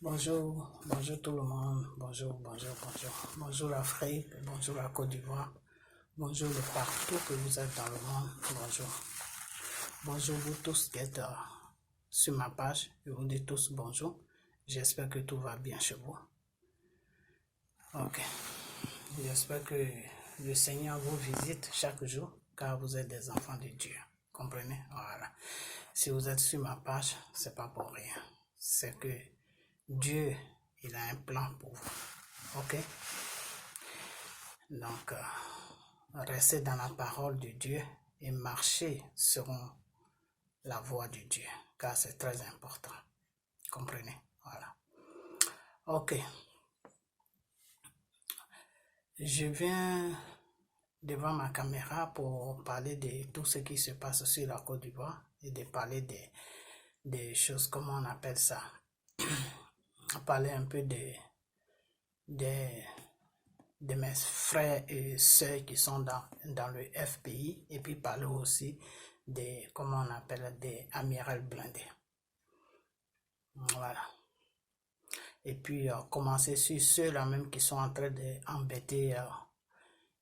Bonjour tout le monde, bonjour l'Afrique, bonjour la Côte d'Ivoire, bonjour de partout que vous êtes dans le monde, bonjour vous tous qui êtes sur ma page, je vous dis tous bonjour, j'espère que tout va bien chez vous. Ok, j'espère que le Seigneur vous visite chaque jour, car vous êtes des enfants de Dieu, comprenez? Voilà, si vous êtes sur ma page, c'est pas pour rien, c'est que Dieu, il a un plan pour vous, ok? Donc, restez dans la parole de Dieu et marchez selon la voie de Dieu, car c'est très important, comprenez? Voilà. Ok. Je viens devant ma caméra pour parler de tout ce qui se passe sur la Côte d'Ivoire et de parler des choses, comment on appelle ça? Parler un peu de mes frères et sœurs qui sont dans le FPI et puis parler aussi des, comment on appelle, des amirals blindés. Voilà. Et puis commencer sur ceux-là même qui sont en train d'embêter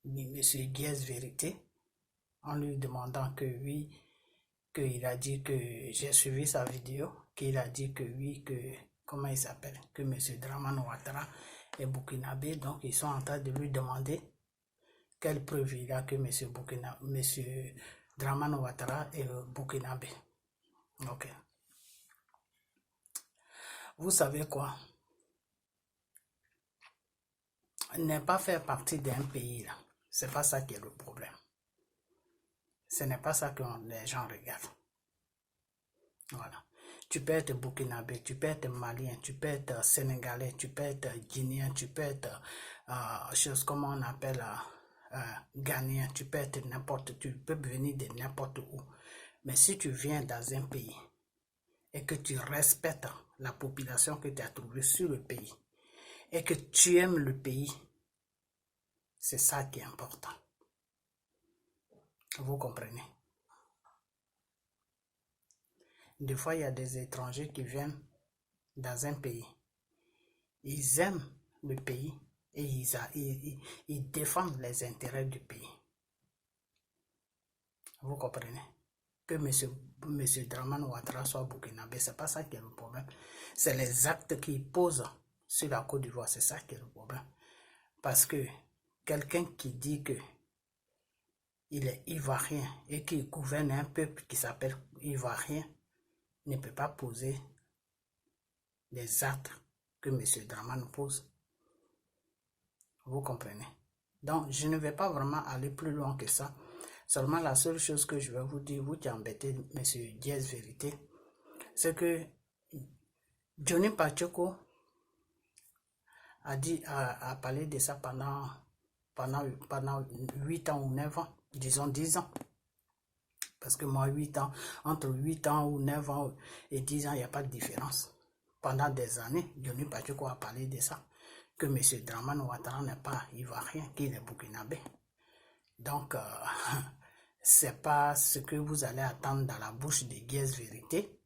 M. Guez Vérité en lui demandant que oui, qu'il a dit que j'ai suivi sa vidéo, qu'il a dit que oui, que comment il s'appelle, que M. Dramane Ouattara est burkinabé, donc ils sont en train de lui demander quelle preuve il a que M. Dramane Ouattara est burkinabé. Ok. Vous savez quoi? Ne pas faire partie d'un pays là, c'est pas ça qui est le problème. Ce n'est pas ça que les gens regardent. Voilà. Tu peux être burkinabé, tu peux être malien, tu peux être sénégalais, tu peux être guinéen, tu peux être chose comme on appelle ghanéen, tu peux être n'importe, tu peux venir de n'importe où. Mais si tu viens dans un pays et que tu respectes la population que tu as trouvée sur le pays et que tu aimes le pays, c'est ça qui est important. Vous comprenez? Des fois, il y a des étrangers qui viennent dans un pays. Ils aiment le pays et ils défendent les intérêts du pays. Vous comprenez? Que M. Dramane Ouattara soit burkinabé, c'est pas ça qui est le problème. C'est les actes qu'il pose sur la Côte d'Ivoire, c'est ça qui est le problème. Parce que quelqu'un qui dit que il est ivoirien et qui gouverne un peuple qui s'appelle ivoirien ne peut pas poser les actes que M. Dramane pose. Vous comprenez? Donc, je ne vais pas vraiment aller plus loin que ça. Seulement, la seule chose que je vais vous dire, vous qui embêtez M. Guez Vérité, c'est que Johnny Pacheco a parlé de ça pendant 8 ans ou 9 ans, disons 10 ans. Parce que moi, 8 ans, entre 8 ans ou 9 ans et 10 ans, il n'y a pas de différence. Pendant des années, Johnny Pacheco a parlé de ça, que M. Dramane Ouattara n'est pas ivoirien, qu'il est burkinabé. Donc, c'est pas ce que vous allez attendre dans la bouche de Guez Vérité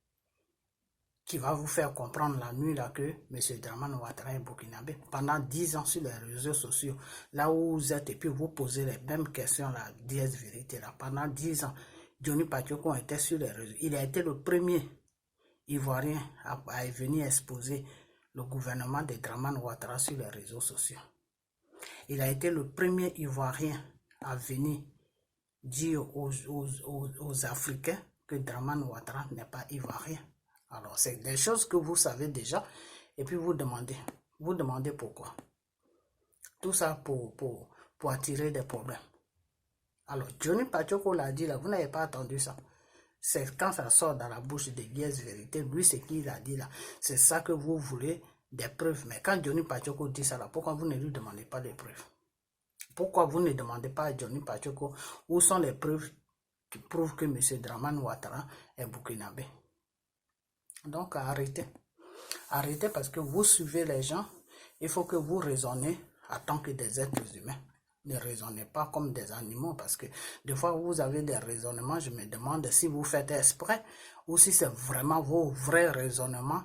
qui va vous faire comprendre la nuit là que M. Dramane Ouattara est burkinabé. Pendant 10 ans sur les réseaux sociaux, là où vous êtes et puis vous posez les mêmes questions là, Guez Vérité là, pendant 10 ans, Johnny Pacheco était sur les réseaux. Il a été le premier Ivoirien à venir exposer le gouvernement de Dramane Ouattara sur les réseaux sociaux. Il a été le premier Ivoirien à venir dire aux Africains que Dramane Ouattara n'est pas ivoirien. Alors, c'est des choses que vous savez déjà, et puis vous demandez pourquoi. Tout ça pour attirer des problèmes. Alors, Johnny Pacheco l'a dit là, vous n'avez pas entendu ça. C'est quand ça sort dans la bouche de Guez Vérité, lui, ce qu'il a dit là, c'est ça que vous voulez, des preuves. Mais quand Johnny Pacheco dit ça là, pourquoi vous ne lui demandez pas des preuves? Pourquoi vous ne demandez pas à Johnny Pacheco où sont les preuves qui prouvent que M. Dramane Ouattara est burkinabé? Donc arrêtez. Arrêtez parce que vous suivez les gens. Il faut que vous raisonnez en tant que des êtres humains. Ne raisonnez pas comme des animaux parce que des fois vous avez des raisonnements. Je me demande si vous faites exprès ou si c'est vraiment vos vrais raisonnements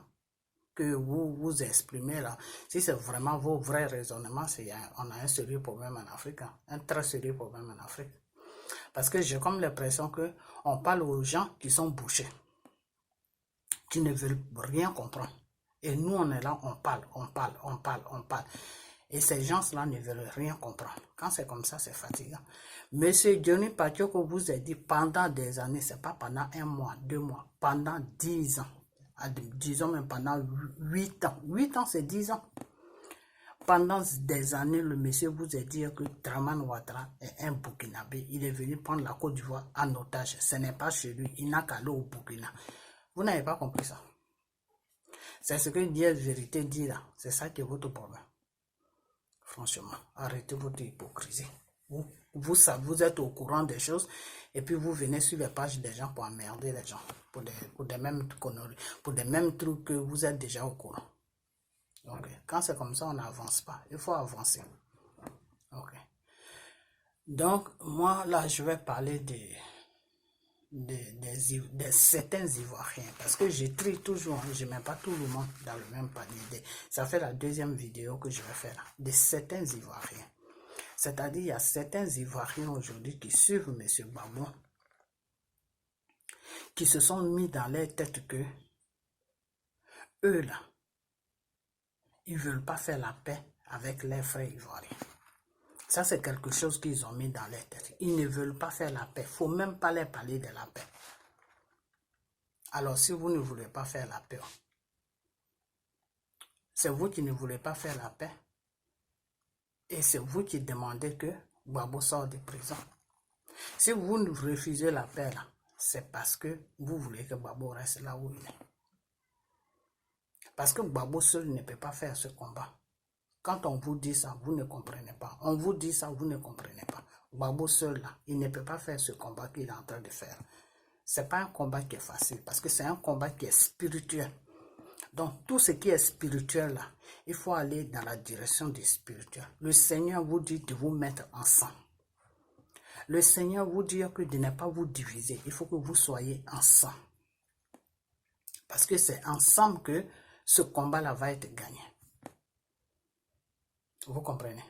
que vous vous exprimez là, si c'est vraiment vos vrais raisonnements, on a un sérieux problème en Afrique, hein, un très sérieux problème en Afrique. Parce que j'ai comme l'impression que on parle aux gens qui sont bouchés, qui ne veulent rien comprendre. Et nous, on est là, on parle, on parle, on parle, on parle. Et ces gens-là ne veulent rien comprendre. Quand c'est comme ça, c'est fatigant. Monsieur Johnny Pachoko vous a dit pendant des années, c'est pas pendant 1 mois, 2 mois, pendant 10 ans. Disons même pendant 8 ans. 8 ans, c'est 10 ans. Pendant des années, le monsieur vous a dit que Draman Ouattara est un Burkinabé. Il est venu prendre la Côte d'Ivoire en otage. Ce n'est pas chez lui. Il n'a qu'à aller au Burkina. Vous n'avez pas compris ça. C'est ce que Dieu vérité dit là. C'est ça qui est votre problème. Franchement, arrêtez votre hypocrisie. Vous êtes au courant des choses et puis vous venez sur les pages des gens pour emmerder les gens. Pour des mêmes conneries, pour des mêmes trucs que vous êtes déjà au courant. Ok. Quand c'est comme ça, on n'avance pas. Il faut avancer. Ok. Donc, moi, là, je vais parler de certains Ivoiriens. Parce que je trie toujours, hein, je ne mets pas tout le monde dans le même panier. Ça fait la deuxième vidéo que je vais faire là. De certains Ivoiriens. C'est-à-dire, il y a certains Ivoiriens aujourd'hui qui suivent M. Gbagbo, qui se sont mis dans leur tête que eux là, ils ne veulent pas faire la paix avec leurs frères ivoiriens. Ça, c'est quelque chose qu'ils ont mis dans leur tête. Ils ne veulent pas faire la paix. Il ne faut même pas leur parler de la paix. Alors, si vous ne voulez pas faire la paix, c'est vous qui ne voulez pas faire la paix. Et c'est vous qui demandez que Gbagbo sorte de prison. Si vous refusez la paix, c'est parce que vous voulez que Gbagbo reste là où il est. Parce que Gbagbo seul ne peut pas faire ce combat. Quand on vous dit ça, vous ne comprenez pas. On vous dit ça, vous ne comprenez pas. Gbagbo seul, là, il ne peut pas faire ce combat qu'il est en train de faire. Ce n'est pas un combat qui est facile, parce que c'est un combat qui est spirituel. Donc, tout ce qui est spirituel, là, il faut aller dans la direction du spirituel. Le Seigneur vous dit de vous mettre ensemble. Le Seigneur vous dit que de ne pas vous diviser. Il faut que vous soyez ensemble. Parce que c'est ensemble que ce combat-là va être gagné. Vous comprenez?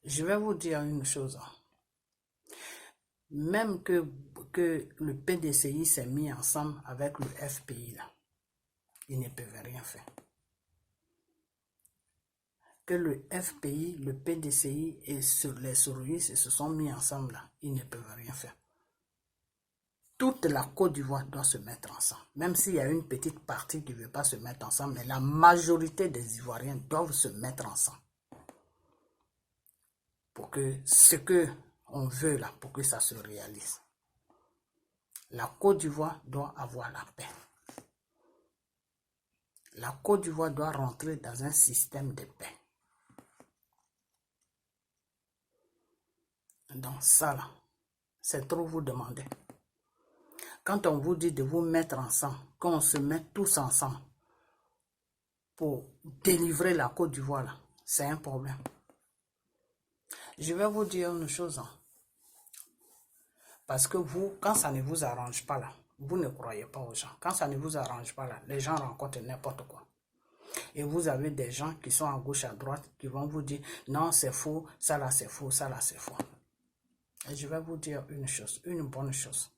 Je vais vous dire une chose. Même que le PDCI s'est mis ensemble avec le FPI, là, ils ne peuvent rien faire. Que le FPI, le PDCI et les souris se sont mis ensemble, là, ils ne peuvent rien faire. Toute la Côte d'Ivoire doit se mettre ensemble. Même s'il y a une petite partie qui ne veut pas se mettre ensemble, mais la majorité des Ivoiriens doivent se mettre ensemble. Pour que ce qu'on veut là, pour que ça se réalise. La Côte d'Ivoire doit avoir la paix. La Côte d'Ivoire doit rentrer dans un système de paix. Donc ça là, c'est trop vous demander. Quand on vous dit de vous mettre ensemble, qu'on se mette tous ensemble pour délivrer la Côte d'Ivoire là, c'est un problème. Je vais vous dire une chose. Parce que vous, quand ça ne vous arrange pas là, vous ne croyez pas aux gens. Quand ça ne vous arrange pas là, les gens rencontrent n'importe quoi. Et vous avez des gens qui sont à gauche, à droite, qui vont vous dire, non, c'est faux, ça là c'est faux, ça là c'est faux. Et je vais vous dire une chose, une bonne chose.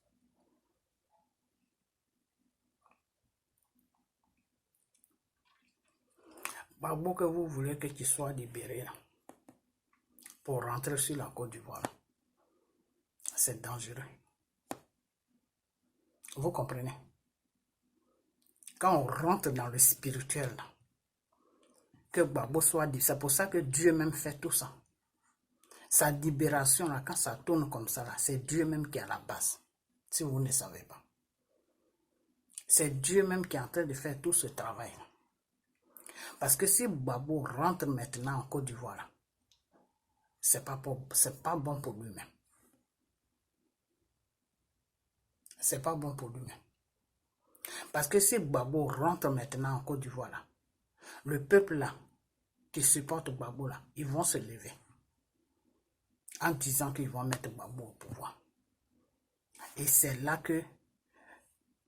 Gbagbo que vous voulez que tu sois libéré là, pour rentrer sur la Côte d'Ivoire, c'est dangereux. Vous comprenez? Quand on rentre dans le spirituel, là, que Gbagbo soit dit, c'est pour ça que Dieu même fait tout ça. Sa libération, là, quand ça tourne comme ça, là, c'est Dieu même qui est à la base. Si vous ne savez pas. C'est Dieu même qui est en train de faire tout ce travail. Parce que si Gbagbo rentre maintenant en Côte d'Ivoire, c'est pas bon pour lui-même. C'est pas bon pour lui-même. Parce que si Gbagbo rentre maintenant en Côte d'Ivoire, le peuple là, qui supporte Gbagbo là, ils vont se lever. En disant qu'ils vont mettre Gbagbo au pouvoir. Et c'est là que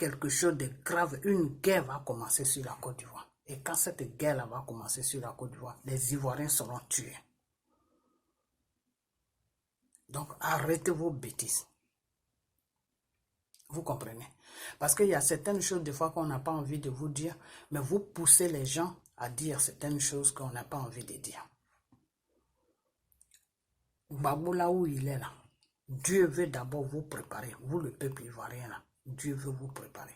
quelque chose de grave, une guerre va commencer sur la Côte d'Ivoire. Et quand cette guerre-là va commencer sur la Côte d'Ivoire, les Ivoiriens seront tués. Donc, arrêtez vos bêtises. Vous comprenez? Parce qu'il y a certaines choses, des fois, qu'on n'a pas envie de vous dire, mais vous poussez les gens à dire certaines choses qu'on n'a pas envie de dire. Gbagbo, là où il est là, Dieu veut d'abord vous préparer. Vous, le peuple ivoirien, là, Dieu veut vous préparer.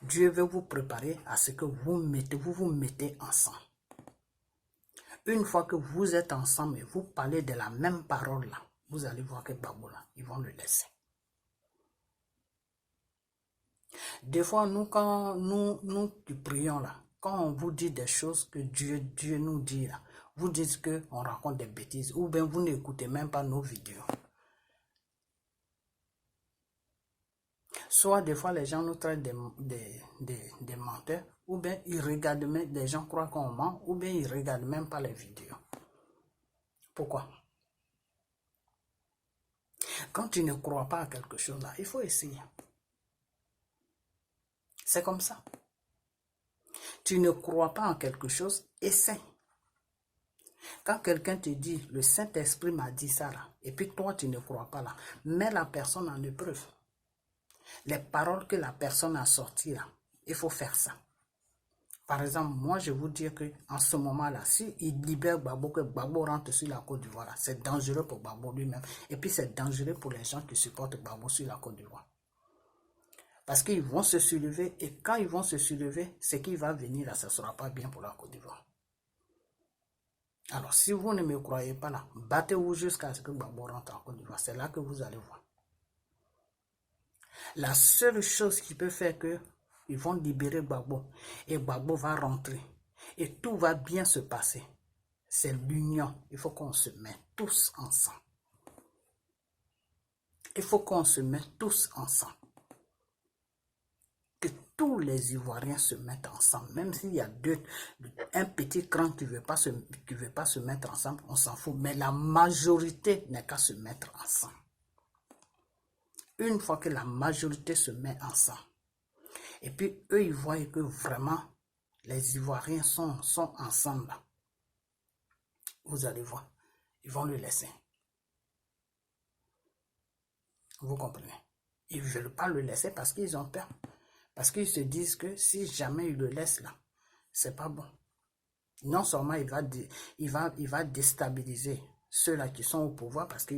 Dieu veut vous préparer à ce que vous vous mettez ensemble. Une fois que vous êtes ensemble et vous parlez de la même parole là, vous allez voir que Gbagbo là, ils vont le laisser. Des fois, nous, quand nous prions là, quand on vous dit des choses que Dieu nous dit là, vous dites qu'on raconte des bêtises, ou bien vous n'écoutez même pas nos vidéos. Soit des fois les gens nous traitent des menteurs, ou bien ils regardent même, les gens croient qu'on ment, ou bien ils ne regardent même pas les vidéos. Pourquoi? Quand tu ne crois pas à quelque chose là, il faut essayer. C'est comme ça. Tu ne crois pas en quelque chose, essaie. Quand quelqu'un te dit, le Saint-Esprit m'a dit ça là, et puis toi tu ne crois pas là, mets la personne en épreuve. Les paroles que la personne a sorties là, il faut faire ça. Par exemple, moi je vous dis qu'en ce moment-là, si il libère Gbagbo, que Gbagbo rentre sur la Côte d'Ivoire, c'est dangereux pour Gbagbo lui-même. Et puis c'est dangereux pour les gens qui supportent Gbagbo sur la Côte d'Ivoire. Parce qu'ils vont se soulever, et quand ils vont se soulever, ce qui va venir là, ça ne sera pas bien pour la Côte d'Ivoire. Alors, si vous ne me croyez pas là, battez-vous jusqu'à ce que Gbagbo rentre en Côte d'Ivoire. C'est là que vous allez voir. La seule chose qui peut faire que ils vont libérer Gbagbo et Gbagbo va rentrer et tout va bien se passer, c'est l'union. Il faut qu'on se mette tous ensemble. Il faut qu'on se mette tous ensemble. Que tous les Ivoiriens se mettent ensemble. Même s'il y a un petit cran qui ne veut pas se mettre ensemble, on s'en fout. Mais la majorité n'est qu'à se mettre ensemble. Une fois que la majorité se met ensemble, et puis eux, ils voient que vraiment, les Ivoiriens sont ensemble là. Vous allez voir, ils vont le laisser. Vous comprenez? Ils ne veulent pas le laisser parce qu'ils ont peur. Parce qu'ils se disent que si jamais ils le laissent là, c'est pas bon. Non seulement il va déstabiliser ceux-là qui sont au pouvoir parce que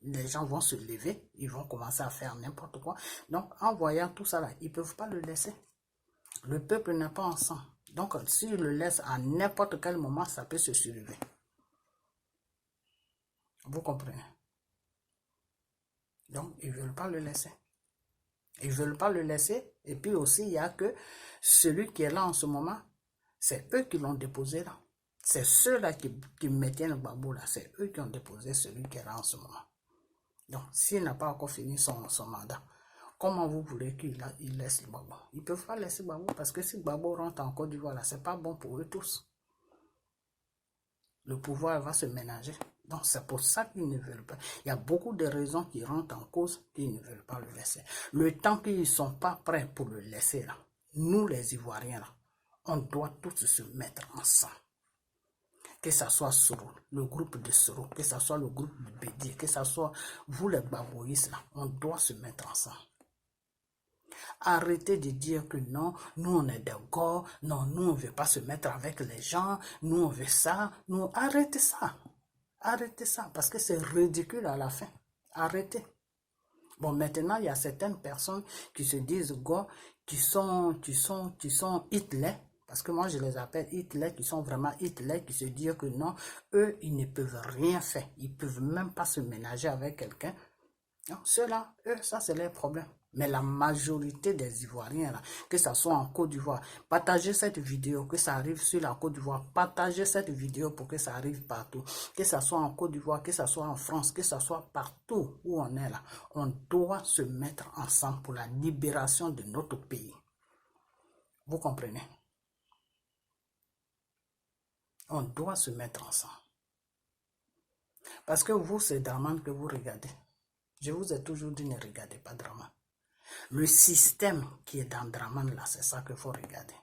les gens vont se lever, ils vont commencer à faire n'importe quoi. Donc, en voyant tout ça là, ils ne peuvent pas le laisser. Le peuple n'est pas ensemble. Donc, s'ils le laissent à n'importe quel moment, ça peut se soulever. Vous comprenez? Donc, ils ne veulent pas le laisser. Ils ne veulent pas le laisser. Et puis aussi, il y a que celui qui est là en ce moment, c'est eux qui l'ont déposé là. C'est ceux-là qui maintiennent le Gbagbo là. C'est eux qui ont déposé celui qui est là en ce moment. Donc, s'il n'a pas encore fini son mandat, comment vous voulez qu'il laisse le Gbagbo? Ils ne peuvent pas laisser Gbagbo parce que si Gbagbo rentre en Côte d'Ivoire là, ce n'est pas bon pour eux tous. Le pouvoir va se ménager. Donc, c'est pour ça qu'ils ne veulent pas. Il y a beaucoup de raisons qui rentrent en cause qu'ils ne veulent pas le laisser. Le temps qu'ils ne sont pas prêts pour le laisser là, nous les Ivoiriens là, on doit tous se mettre ensemble. Que ce soit Soro, le groupe de Soro, que ce soit le groupe de Bédi, que ce soit vous les Gbagboïs là, on doit se mettre ensemble. Arrêtez de dire que non, nous on est des gars, non, nous on ne veut pas se mettre avec les gens, nous on veut ça, nous, arrêtez ça. Arrêtez ça, parce que c'est ridicule à la fin. Arrêtez. Bon, maintenant, il y a certaines personnes qui se disent gars, qui sont Hitler, parce que moi je les appelle Hitler, qui sont vraiment Hitler, qui se disent que non, eux, ils ne peuvent rien faire. Ils ne peuvent même pas se ménager avec quelqu'un. Ceux-là, eux, ça c'est leur problème. Mais la majorité des Ivoiriens, là, que ce soit en Côte d'Ivoire, partagez cette vidéo, que ça arrive sur la Côte d'Ivoire, partagez cette vidéo pour que ça arrive partout. Que ce soit en Côte d'Ivoire, que ce soit en France, que ce soit partout où on est là, on doit se mettre ensemble pour la libération de notre pays. Vous comprenez? On doit se mettre ensemble. Parce que vous, c'est Draman que vous regardez. Je vous ai toujours dit, ne regardez pas Draman. Le système qui est dans Draman là, c'est ça qu'il faut regarder.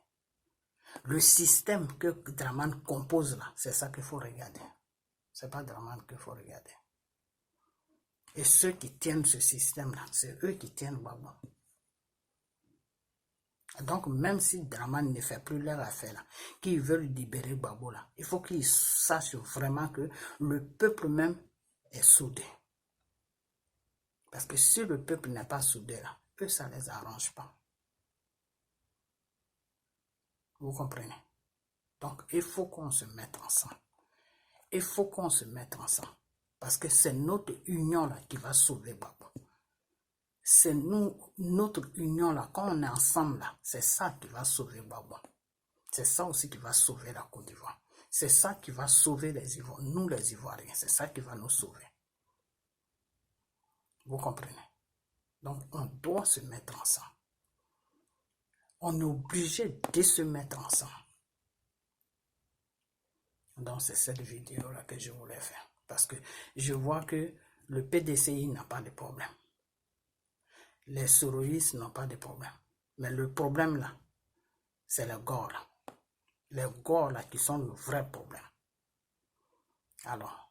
Le système que Draman compose là, c'est ça qu'il faut regarder. C'est pas Draman qu'il faut regarder. Et ceux qui tiennent ce système-là, c'est eux qui tiennent Gbagbo. Donc, même si Draman ne fait plus leur affaire là, qu'ils veulent libérer Gbagbo là, il faut qu'ils sachent vraiment que le peuple même est soudé. Parce que si le peuple n'est pas soudé là, eux, ça ne les arrange pas. Vous comprenez? Donc, il faut qu'on se mette ensemble. Il faut qu'on se mette ensemble. Parce que c'est notre union là qui va sauver Gbagbo. C'est notre union là, quand on est ensemble là, c'est ça qui va sauver Gbagbo. C'est ça aussi qui va sauver la Côte d'Ivoire. C'est ça qui va sauver les Ivoiriens, nous les Ivoiriens. C'est ça qui va nous sauver. Vous comprenez? Donc, on doit se mettre ensemble. On est obligé de se mettre ensemble. Donc, c'est cette vidéo-là que je voulais faire. Parce que je vois que le PDCI n'a pas de problème. Les soroïstes n'ont pas de problème. Mais le problème, là, c'est les Gors, là. Les Gors, là, qui sont le vrai problème. Alors,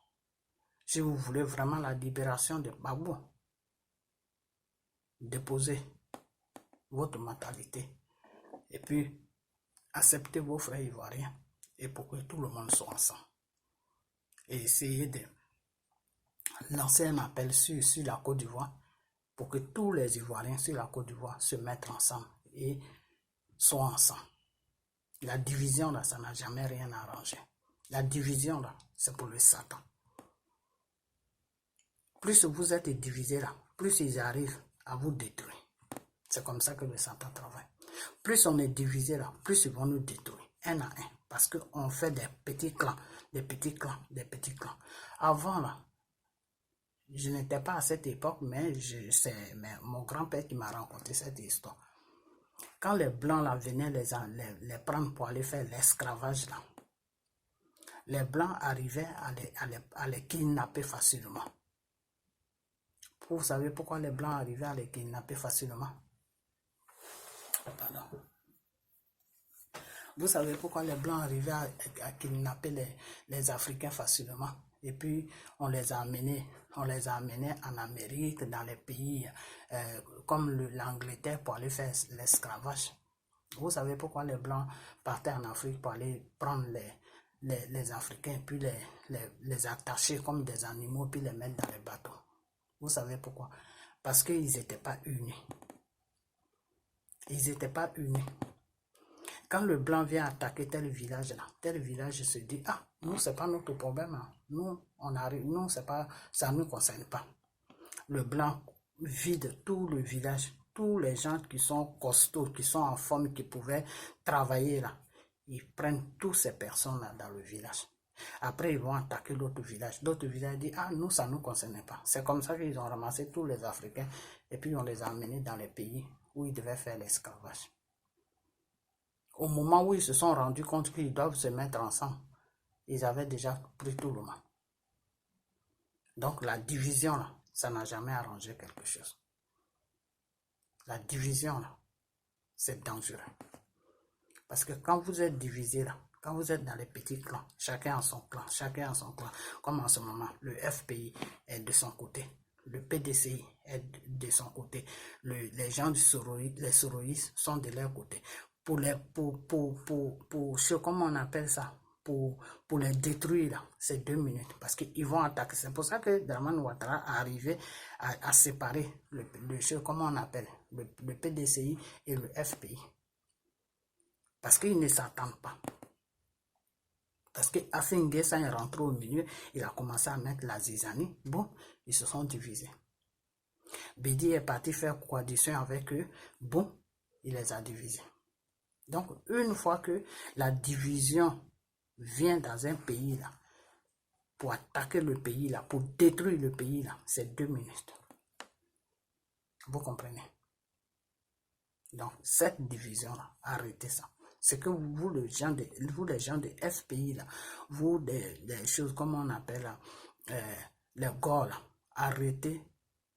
si vous voulez vraiment la libération de Gbagbo, déposez votre mentalité et puis acceptez vos frères ivoiriens et pour que tout le monde soit ensemble. Et essayez de lancer un appel sur la Côte d'Ivoire pour que tous les Ivoiriens sur la Côte d'Ivoire se mettent ensemble et soient ensemble. La division, là, ça n'a jamais rien arrangé. La division, là, c'est pour le Satan. Plus vous êtes divisés, là, plus ils arrivent à vous détruire. C'est comme ça que le Satan travaille. Plus on est divisé, là, plus ils vont nous détruire, un à un. Parce qu'on fait des petits clans, des petits clans, des petits clans. Avant, là, je n'étais pas à cette époque, mais c'est mon grand-père qui m'a raconté cette histoire. Quand les Blancs là, venaient les prendre pour aller faire l'esclavage, là, les Blancs arrivaient à les kidnapper facilement. Vous savez pourquoi les Blancs arrivaient à les kidnapper facilement? Pardon. Vous savez pourquoi les Blancs arrivaient à kidnapper les Africains facilement? Et puis, on les a amenés en Amérique, dans les pays comme l'Angleterre pour aller faire l'esclavage. Vous savez pourquoi les Blancs partaient en Afrique pour aller prendre les Africains, puis les attacher comme des animaux, puis les mettre dans les bateaux? Vous savez pourquoi? Parce qu'ils n'étaient pas unis. Ils n'étaient pas unis. Quand le Blanc vient attaquer tel village se dit, ah, nous, c'est pas notre problème. Hein. Nous, on arrive, nous, c'est pas, ça ne nous concerne pas. Le Blanc vide tout le village. Tous les gens qui sont costauds, qui sont en forme, qui pouvaient travailler là, ils prennent toutes ces personnes-là dans le village. Après, ils vont attaquer l'autre village. D'autres villages disent, ah, nous, ça ne nous concerne pas. C'est comme ça qu'ils ont ramassé tous les Africains et puis on les a amenés dans les pays où ils devaient faire l'esclavage. Au moment où ils se sont rendus compte qu'ils doivent se mettre ensemble, ils avaient déjà pris tout le monde. Donc la division, là, ça n'a jamais arrangé quelque chose. La division, là, c'est dangereux. Parce que quand vous êtes divisé, là, quand vous êtes dans les petits clans, chacun a son clan, chacun a son clan. Comme en ce moment, le FPI est de son côté, le PDCI est de son côté, les gens du soroïsme, les soroïstes sont de leur côté. Pour comment on appelle ça, pour les détruire, c'est 2 minutes, parce qu'ils vont attaquer. C'est pour ça que Draman Ouattara est arrivé à séparer comment on appelle, le PDCI et le FPI. Parce qu'ils ne s'attendent pas. Parce que Afin Guessan est rentré au milieu, il a commencé à mettre la zizanie. Bon, ils se sont divisés. Bédi est parti faire coalition avec eux. Bon, il les a divisés. Donc, une fois que la division vient dans un pays là, pour attaquer le pays là, pour détruire le pays là, c'est 2 minutes. Vous comprenez? Donc, cette division là, arrêtez ça. C'est que vous les gens de FPI là, vous des choses comme on appelle là, les Gors là, arrêtez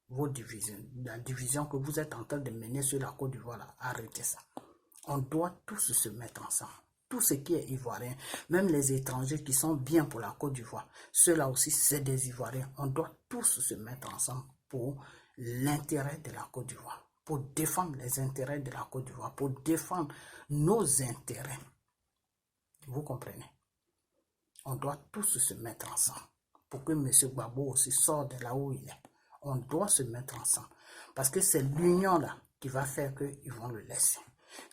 vos divisions, la division que vous êtes en train de mener sur la Côte d'Ivoire, là, arrêtez ça. On doit tous se mettre ensemble. Tout ce qui est ivoirien, même les étrangers qui sont bien pour la Côte d'Ivoire, ceux-là aussi, c'est des Ivoiriens. On doit tous se mettre ensemble pour l'intérêt de la Côte d'Ivoire, pour défendre les intérêts de la Côte d'Ivoire, pour défendre nos intérêts. Vous comprenez? On doit tous se mettre ensemble pour que M. Gbagbo aussi sorte de là où il est. On doit se mettre ensemble parce que c'est l'union là qui va faire qu'ils vont le laisser.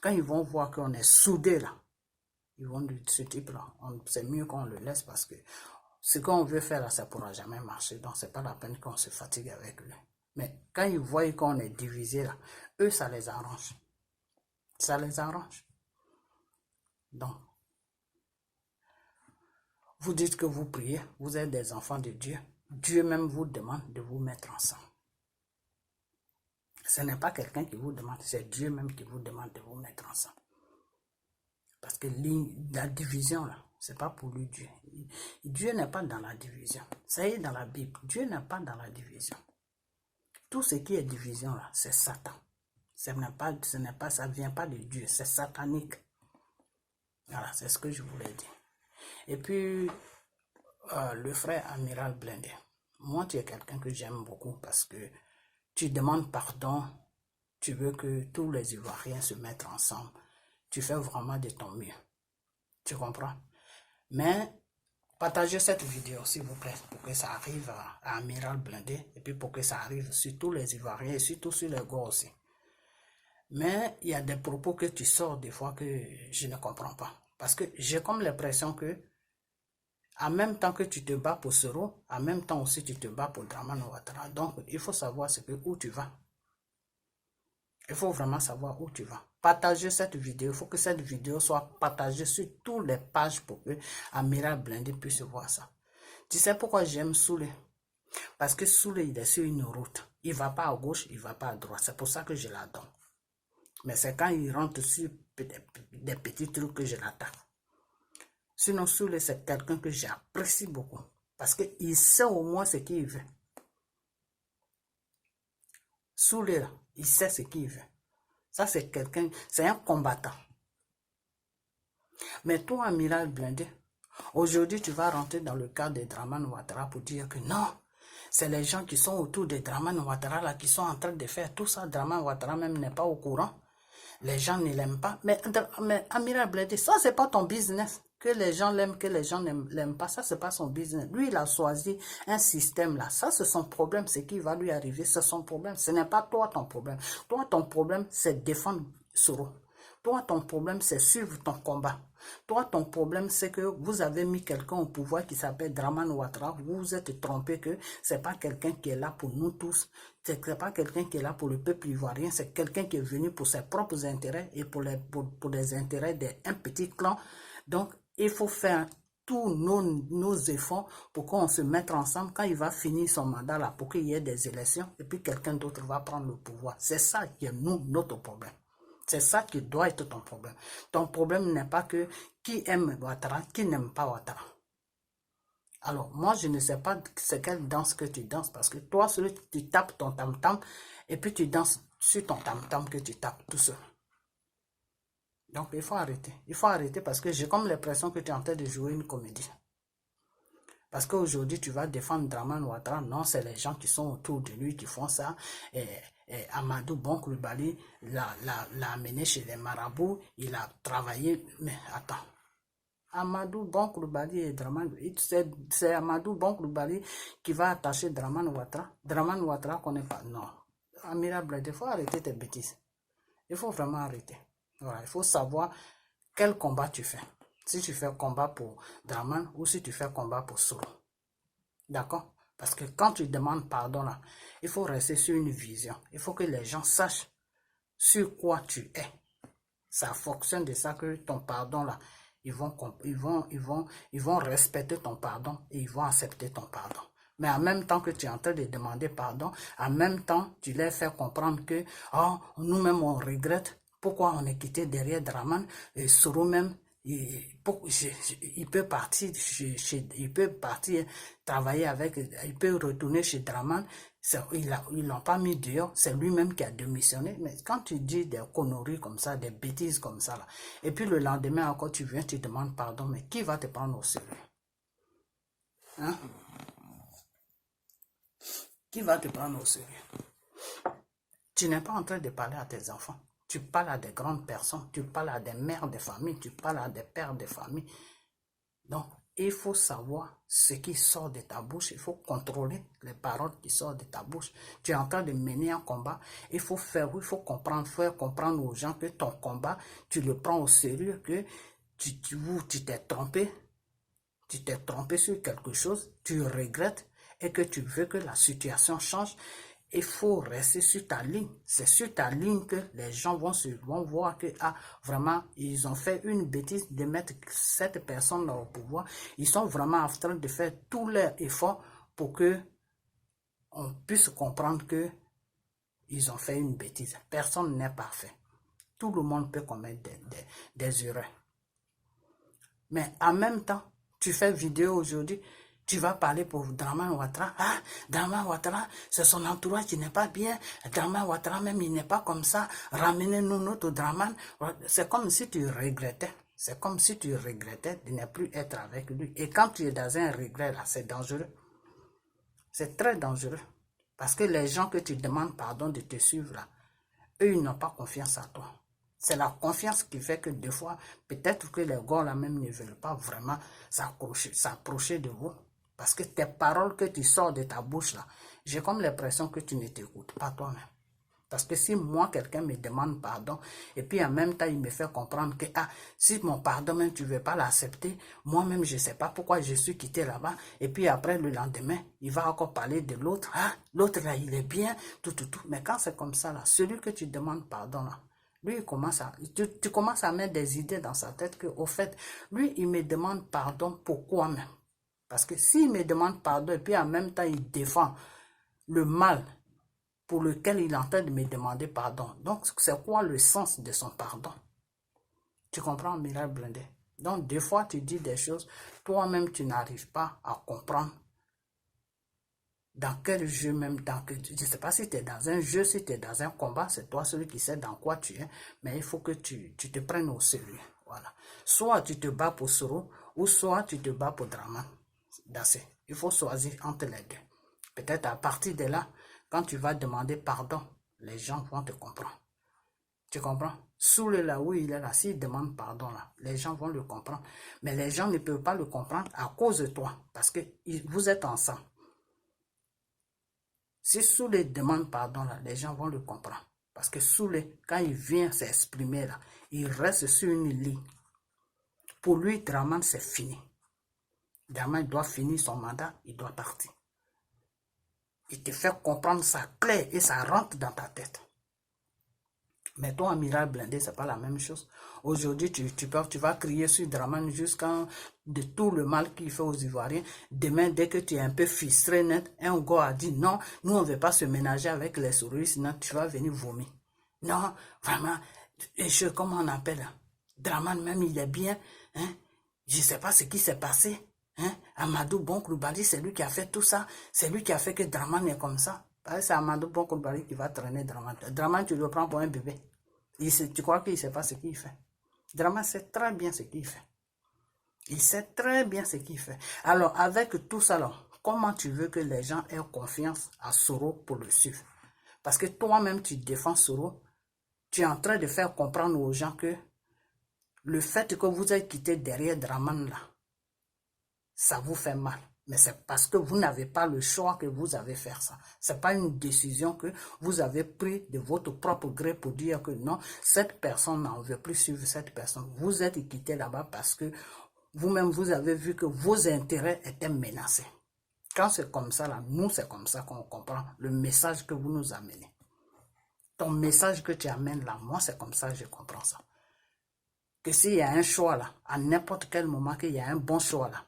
Quand ils vont voir qu'on est soudés là, ils vont dire ce type là, c'est mieux qu'on le laisse parce que ce qu'on veut faire là, ça ne pourra jamais marcher. Donc c'est pas la peine qu'on se fatigue avec lui. Mais quand ils voient qu'on est divisé là, eux ça les arrange. Ça les arrange. Donc, vous dites que vous priez, vous êtes des enfants de Dieu. Dieu même vous demande de vous mettre ensemble. Ce n'est pas quelqu'un qui vous demande, c'est Dieu même qui vous demande de vous mettre ensemble. Parce que la division, là, c'est pas pour lui Dieu. Dieu n'est pas dans la division. Ça y est dans la Bible. Dieu n'est pas dans la division. Tout ce qui est division, là, c'est Satan. Ça ne vient pas de Dieu, c'est satanique. Voilà, c'est ce que je voulais dire. Et puis, le frère Amiral Blindé. Moi, tu es quelqu'un que j'aime beaucoup parce que tu demandes pardon. Tu veux que tous les Ivoiriens se mettent ensemble. Tu fais vraiment de ton mieux. Tu comprends? Mais partagez cette vidéo, s'il vous plaît, pour que ça arrive à Amiral Blindé et puis pour que ça arrive sur tous les Ivoiriens et surtout sur les gars aussi. Mais il y a des propos que tu sors des fois que je ne comprends pas. Parce que j'ai comme l'impression que en même temps que tu te bats pour Soro, en même temps aussi tu te bats pour Dramane Ouattara. Donc il faut savoir où tu vas. Il faut vraiment savoir où tu vas. Partagez cette vidéo. Il faut que cette vidéo soit partagée sur toutes les pages pour que Amiral Blindé puisse voir ça. Tu sais pourquoi j'aime Soulé? Parce que Soulé, il est sur une route. Il ne va pas à gauche, il ne va pas à droite. C'est pour ça que je l'adore. Mais c'est quand il rentre sur des petits trucs que je l'attaque. Sinon, Soulé, c'est quelqu'un que j'apprécie beaucoup. Parce qu'il sait au moins ce qu'il veut. Soulé, là, il sait ce qu'il veut. Ça, c'est quelqu'un, c'est un combattant. Mais toi, Amiral Blindé, aujourd'hui, tu vas rentrer dans le cadre de Dramane Ouattara pour dire que non, c'est les gens qui sont autour de Dramane Ouattara là qui sont en train de faire tout ça. Dramane Ouattara même n'est pas au courant. Les gens ne l'aiment pas. Mais Amiral Blindé, ça, c'est pas ton business. Que les gens l'aiment, que les gens ne l'aiment pas, ça, c'est pas son business. Lui, il a choisi un système là. Ça, c'est son problème. Ce qui va lui arriver, c'est son problème. Ce n'est pas toi ton problème. Toi, ton problème, c'est défendre Soro. Toi, ton problème, c'est suivre ton combat. Toi, ton problème, c'est que vous avez mis quelqu'un au pouvoir qui s'appelle Dramane Ouattara. Vous vous êtes trompé que c'est pas quelqu'un qui est là pour nous tous. C'est pas quelqu'un qui est là pour le peuple ivoirien. C'est quelqu'un qui est venu pour ses propres intérêts et pour les intérêts d'un petit clan. Donc, il faut faire tous nos efforts pour qu'on se mette ensemble quand il va finir son mandat là, pour qu'il y ait des élections et puis quelqu'un d'autre va prendre le pouvoir. C'est ça qui est notre problème. C'est ça qui doit être ton problème. Ton problème n'est pas que qui aime Ouattara, qui n'aime pas Ouattara. Alors, moi, je ne sais pas c'est quelle danse que tu danses parce que toi, tu tapes ton tam-tam et puis tu danses sur ton tam-tam que tu tapes tout seul. Donc, il faut arrêter. Il faut arrêter parce que j'ai comme l'impression que tu es en train de jouer une comédie. Parce qu'aujourd'hui, tu vas défendre Dramane Ouattara. Non, c'est les gens qui sont autour de lui qui font ça. Et Amadou Bon Coulibaly l'a amené chez les marabouts. Il a travaillé. Mais attends. Amadou Bon Coulibaly et Dramane. C'est Amadou Bon Coulibaly qui va attacher Dramane Ouattara. Dramane Ouattara connaît pas. Non. Amiral Blindé, il faut arrêter tes bêtises. Il faut vraiment arrêter. Voilà, il faut savoir quel combat tu fais. Si tu fais combat pour Dramane ou si tu fais combat pour Soro. D'accord? Parce que quand tu demandes pardon là, il faut rester sur une vision. Il faut que les gens sachent sur quoi tu es. Ça fonctionne de ça que ton pardon là, ils vont respecter ton pardon et ils vont accepter ton pardon. Mais en même temps que tu es en train de demander pardon, en même temps, tu leur fais comprendre que oh, nous-mêmes on regrette pourquoi on est quitté derrière Dramane et Soro même, il peut partir il peut partir travailler avec, il peut retourner chez Draman, ils l'ont pas mis dehors, c'est lui-même qui a démissionné. Mais quand tu dis des conneries comme ça, des bêtises comme ça là, et puis le lendemain encore tu viens, tu demandes pardon, mais qui va te prendre au sérieux? Hein? Qui va te prendre au sérieux? Tu n'es pas en train de parler à tes enfants. Tu parles à des grandes personnes, tu parles à des mères de famille, tu parles à des pères de famille. Donc, il faut savoir ce qui sort de ta bouche, il faut contrôler les paroles qui sortent de ta bouche. Tu es en train de mener un combat, il faut faire comprendre aux gens que ton combat, tu le prends au sérieux, que tu t'es trompé sur quelque chose, tu regrettes et que tu veux que la situation change. Il faut rester sur ta ligne. C'est sur ta ligne que les gens vont voir que vraiment, ils ont fait une bêtise de mettre cette personne-là au pouvoir. Ils sont vraiment en train de faire tous leurs efforts pour que on puisse comprendre que ils ont fait une bêtise. Personne n'est parfait. Tout le monde peut commettre des erreurs. Mais en même temps, tu fais vidéo aujourd'hui, tu vas parler pour Draman Ouattara. Ah, Draman Ouattara, c'est son entourage qui n'est pas bien. Draman Ouattara même, il n'est pas comme ça. Ramenez-nous notre Draman. C'est comme si tu regrettais. C'est comme si tu regrettais de ne plus être avec lui. Et quand tu es dans un regret, là, c'est dangereux. C'est très dangereux. Parce que les gens que tu demandes pardon de te suivre, là, eux, ils n'ont pas confiance en toi. C'est la confiance qui fait que des fois, peut-être que les gars là même ne veulent pas vraiment s'approcher de vous. Parce que tes paroles que tu sors de ta bouche là, j'ai comme l'impression que tu ne t'écoutes pas toi-même. Parce que si moi, quelqu'un me demande pardon, et puis en même temps, il me fait comprendre que, si mon pardon même, tu ne veux pas l'accepter, moi-même, je ne sais pas pourquoi je suis quitté là-bas, et puis après, le lendemain, il va encore parler de l'autre, l'autre là, il est bien, tout. Mais quand c'est comme ça là, celui que tu demandes pardon là, lui, tu commences à mettre des idées dans sa tête que, au fait, lui, il me demande pardon pourquoi même. Parce que s'il me demande pardon, et puis en même temps, il défend le mal pour lequel il est en train de me demander pardon. Donc, c'est quoi le sens de son pardon? Tu comprends, Mirai Blindé? Donc, des fois, tu dis des choses, toi-même, tu n'arrives pas à comprendre dans quel jeu même, je ne sais pas si tu es dans un jeu, si tu es dans un combat, c'est toi celui qui sait dans quoi tu es, mais il faut que tu te prennes au sérieux. Voilà. Soit tu te bats pour Soro, ou soit tu te bats pour Draman. Il faut choisir entre les deux. Peut-être à partir de là, quand tu vas demander pardon, les gens vont te comprendre. Tu comprends? Sous le là où il est là, s'il demande pardon là, les gens vont le comprendre. Mais les gens ne peuvent pas le comprendre à cause de toi, parce que vous êtes ensemble. Si Soulé demande pardon, là, les gens vont le comprendre. Parce que Soulé, quand il vient s'exprimer, là, il reste sur une ligne. Pour lui, Draman, c'est fini. Draman doit finir son mandat, il doit partir. Il te fait comprendre ça clair et ça rentre dans ta tête. Mais toi, Amiral Blindé, c'est pas la même chose. Aujourd'hui, tu vas crier sur Draman jusqu'à de tout le mal qu'il fait aux Ivoiriens. Demain, dès que tu es un peu frustré net, un gars a dit non, nous on ne veut pas se ménager avec les souris, sinon tu vas venir vomir. Non, vraiment, comment on appelle, Draman même il est bien, hein? Je ne sais pas ce qui s'est passé. Hein? Amadou Bon Koulibaly, c'est lui qui a fait tout ça. C'est lui qui a fait que Draman est comme ça. C'est Amadou Bon Koulibaly qui va traîner Draman. Draman, tu le prends pour un bébé. Tu crois qu'il ne sait pas ce qu'il fait? Draman sait très bien ce qu'il fait. Il sait très bien ce qu'il fait. Alors, avec tout ça, là, comment tu veux que les gens aient confiance à Soro pour le suivre? Parce que toi-même, tu défends Soro. Tu es en train de faire comprendre aux gens que le fait que vous êtes quitté derrière Draman, là, ça vous fait mal. Mais c'est parce que vous n'avez pas le choix que vous avez fait ça. Ce n'est pas une décision que vous avez prise de votre propre gré pour dire que non, cette personne n'en veut plus suivre cette personne. Vous êtes quitté là-bas parce que vous-même, vous avez vu que vos intérêts étaient menacés. Quand c'est comme ça, là, nous, c'est comme ça qu'on comprend le message que vous nous amenez. Ton message que tu amènes là, moi, c'est comme ça que je comprends ça. Que s'il y a un choix là, à n'importe quel moment qu'il y a un bon choix là,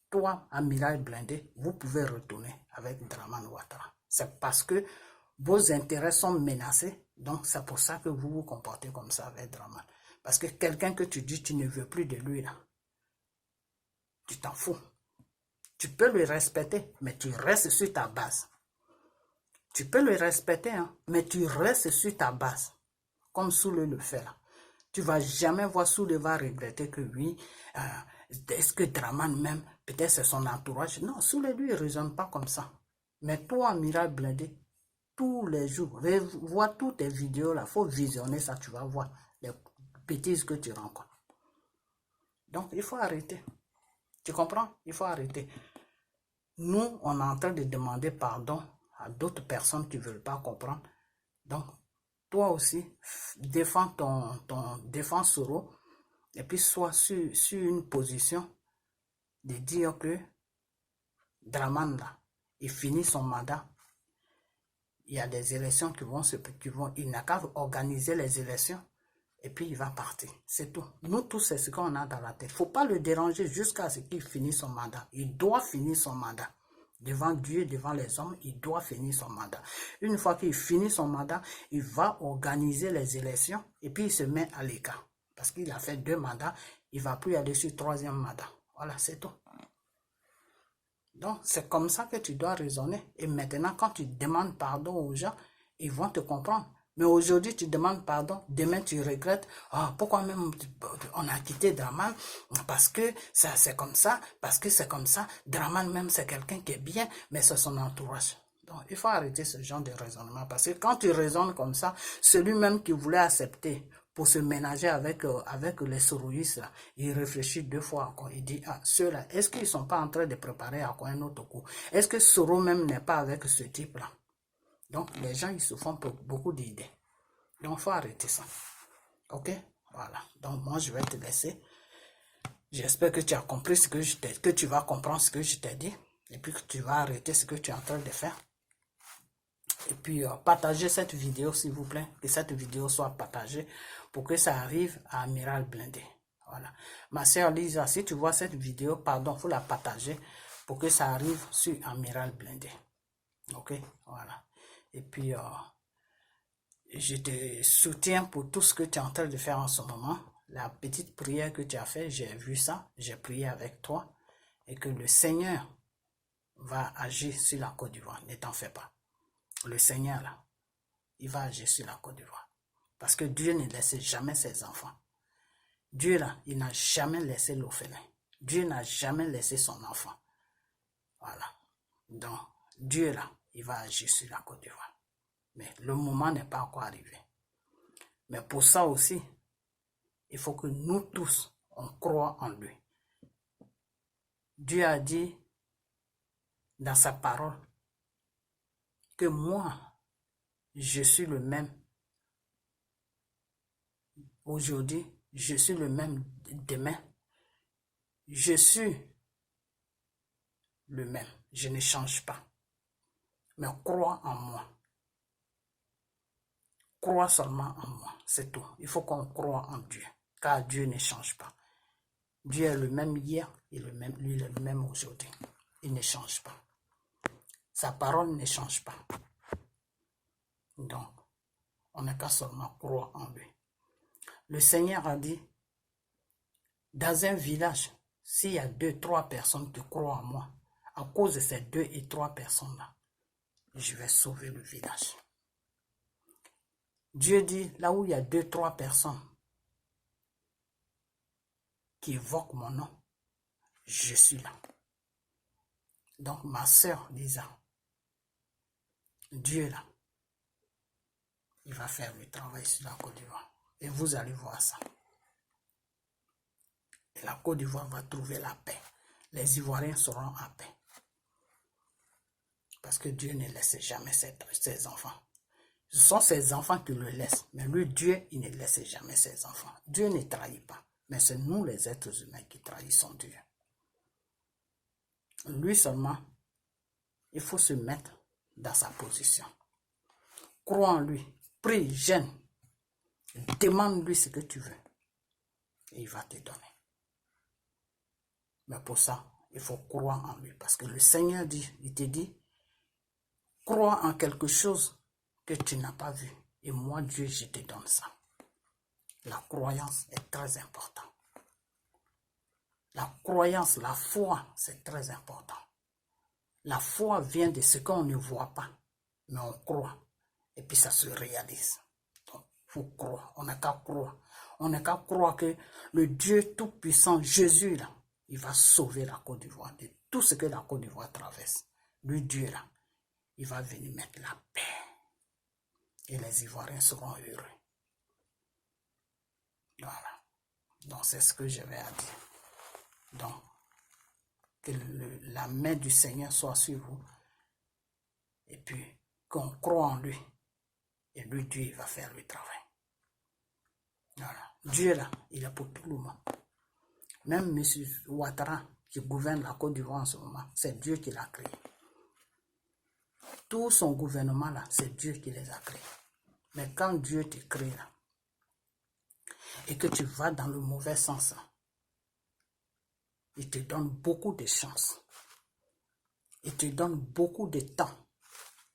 toi, Amiral Blindé, vous pouvez retourner avec Draman Ouattara. C'est parce que Vos intérêts sont menacés. Donc, c'est pour ça que vous vous comportez comme ça avec Draman. Parce que quelqu'un que tu dis, tu ne veux plus de lui, là. Tu t'en fous. Tu peux le respecter, mais tu restes sur ta base. Tu peux le respecter, hein, mais tu restes sur ta base. Comme Soule le fait, là. Tu ne vas jamais voir Soule va regretter que oui, est-ce que Draman même, peut-être c'est son entourage. Non, Soule lui, il ne raisonne pas comme ça. Mais toi, Amiral Blindé, tous les jours, vois toutes tes vidéos là, il faut visionner ça, tu vas voir les bêtises que tu rencontres. Donc, il faut arrêter. Tu comprends? Il faut arrêter. Nous, on est en train de demander pardon à d'autres personnes qui ne veulent pas comprendre. Donc, toi aussi, défends défends Soro, et puis sois sur une position de dire que Draman là, il finit son mandat. Il y a des élections il n'a qu'à organiser les élections et puis il va partir. C'est tout. Nous tous, c'est ce qu'on a dans la tête. Il ne faut pas le déranger jusqu'à ce qu'il finisse son mandat. Il doit finir son mandat. Devant Dieu, devant les hommes, il doit finir son mandat. Une fois qu'il finit son mandat, il va organiser les élections et puis il se met à l'écart. Parce qu'il a fait 2 mandats, il ne va plus aller sur le 3e mandat. Voilà, c'est tout. Donc, c'est comme ça que tu dois raisonner. Et maintenant, quand tu demandes pardon aux gens, ils vont te comprendre. Mais aujourd'hui, tu demandes pardon. Demain, tu regrettes. Ah, pourquoi même on a quitté Draman? Parce que ça, c'est comme ça. Parce que c'est comme ça. Draman même, c'est quelqu'un qui est bien, mais c'est son entourage. Donc, il faut arrêter ce genre de raisonnement. Parce que quand tu raisonnes comme ça, celui-même qui voulait accepter pour se ménager avec les soroïstes, il réfléchit 2 fois encore. Il dit, ah, ceux-là, est-ce qu'ils ne sont pas en train de préparer à quoi un autre coup? Est-ce que Soro même n'est pas avec ce type-là? Donc, les gens, ils se font beaucoup d'idées. Donc, il faut arrêter ça. Ok? Voilà. Donc, moi, je vais te laisser. J'espère que tu as compris que tu vas comprendre ce que je t'ai dit. Et puis que tu vas arrêter ce que tu es en train de faire. Et puis, partagez cette vidéo, s'il vous plaît. Que cette vidéo soit partagée pour que ça arrive à Amiral Blindé. Voilà. Ma soeur Lisa, si tu vois cette vidéo, pardon, il faut la partager pour que ça arrive sur Amiral Blindé. Ok? Voilà. Et puis, je te soutiens pour tout ce que tu es en train de faire en ce moment. La petite prière que tu as faite, j'ai vu ça. J'ai prié avec toi. Et que le Seigneur va agir sur la Côte d'Ivoire. Ne t'en fais pas. Le Seigneur, là, il va agir sur la Côte d'Ivoire. Parce que Dieu ne laisse jamais ses enfants. Dieu, là, il n'a jamais laissé l'orphelin. Dieu n'a jamais laissé son enfant. Voilà. Donc, Dieu, là, il va agir sur la Côte d'Ivoire. Mais le moment n'est pas encore arrivé. Mais pour ça aussi, il faut que nous tous, on croit en lui. Dieu a dit dans sa parole que moi, je suis le même aujourd'hui, je suis le même demain. Je suis le même, je ne change pas. Mais crois en moi. Crois seulement en moi, c'est tout. Il faut qu'on croie en Dieu, car Dieu ne change pas. Dieu est le même hier, lui il est le même aujourd'hui. Il ne change pas. Sa parole ne change pas. Donc, on n'a qu'à seulement croire en lui. Le Seigneur a dit, dans un village, s'il y a 2, 3 personnes qui croient en moi, à cause de ces 2 et 3 personnes-là, je vais sauver le village. Dieu dit, là où il y a 2, 3 personnes qui évoquent mon nom, je suis là. Donc, ma sœur Lisa, Dieu là, il va faire le travail sur la Côte d'Ivoire. Et vous allez voir ça. Et la Côte d'Ivoire va trouver la paix. Les Ivoiriens seront en paix. Parce que Dieu ne laisse jamais ses enfants. Ce sont ses enfants qui le laissent. Mais lui, Dieu, il ne laisse jamais ses enfants. Dieu ne trahit pas. Mais c'est nous, les êtres humains, qui trahissons Dieu. Lui seulement, il faut se mettre dans sa position. Crois en lui. Prie, gêne. Demande-lui ce que tu veux. Et il va te donner. Mais pour ça, il faut croire en lui. Parce que le Seigneur dit, il te dit, crois en quelque chose que tu n'as pas vu. Et moi, Dieu, je te donne ça. La croyance est très importante. La croyance, la foi, c'est très important. La foi vient de ce qu'on ne voit pas, mais on croit. Et puis ça se réalise. Donc, il faut croire. On n'a qu'à croire. On n'a qu'à croire que le Dieu Tout-Puissant, Jésus, là, il va sauver la Côte d'Ivoire de tout ce que la Côte d'Ivoire traverse. Le Dieu, là, il va venir mettre la paix. Et les Ivoiriens seront heureux. Voilà. Donc, c'est ce que j'avais à dire. Donc, que la main du Seigneur soit sur vous. Et puis, qu'on croit en lui. Et lui, Dieu, il va faire le travail. Voilà. Dieu, là, il est pour tout le monde. Même M. Ouattara, qui gouverne la Côte d'Ivoire en ce moment, c'est Dieu qui l'a créé. Tout son gouvernement, là, c'est Dieu qui les a créés. Mais quand Dieu te crée, là, et que tu vas dans le mauvais sens, là, il te donne beaucoup de chance. Il te donne beaucoup de temps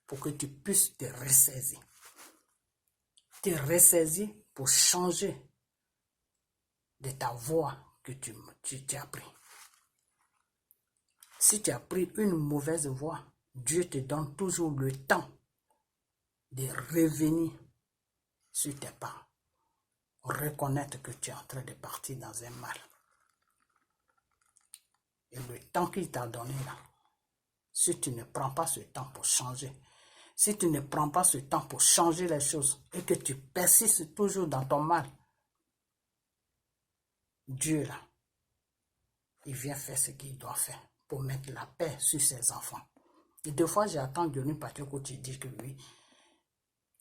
pour que tu puisses te ressaisir. Te ressaisir pour changer de ta voie que tu as pris. Si tu as pris une mauvaise voie, Dieu te donne toujours le temps de revenir sur tes pas. Reconnaître que tu es en train de partir dans un mal. Et le temps qu'il t'a donné là, si tu ne prends pas ce temps pour changer, si tu ne prends pas ce temps pour changer les choses et que tu persistes toujours dans ton mal, Dieu là, il vient faire ce qu'il doit faire pour mettre la paix sur ses enfants. Et des fois, j'attends Denis Pachoko qui dit que oui,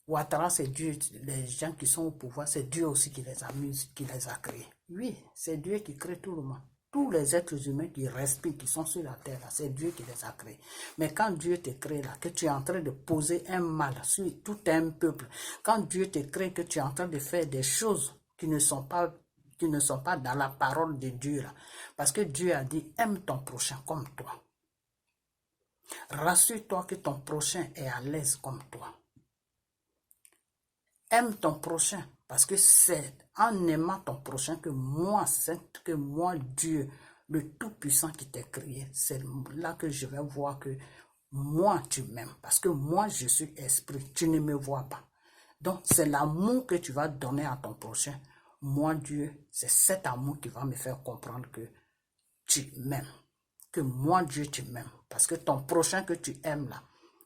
Ouattara, c'est Dieu, les gens qui sont au pouvoir, c'est Dieu aussi qui les amuse, qui les a créés. Oui, c'est Dieu qui crée tout le monde. Tous les êtres humains qui respirent, qui sont sur la terre, c'est Dieu qui les a créés. Mais quand Dieu te crée là, que tu es en train de poser un mal sur tout un peuple, quand Dieu te crée que tu es en train de faire des choses qui ne sont pas dans la parole de Dieu là, parce que Dieu a dit, aime ton prochain comme toi. Rassure-toi que ton prochain est à l'aise comme toi. Aime ton prochain, parce que c'est en aimant ton prochain que moi, Dieu, le Tout-Puissant qui t'a créé, c'est là que je vais voir que moi, tu m'aimes. Parce que moi, je suis esprit, tu ne me vois pas. Donc, c'est l'amour que tu vas donner à ton prochain. Moi, Dieu, c'est cet amour qui va me faire comprendre que tu m'aimes. Que moi, Dieu, tu m'aimes. Parce que ton prochain que tu aimes là,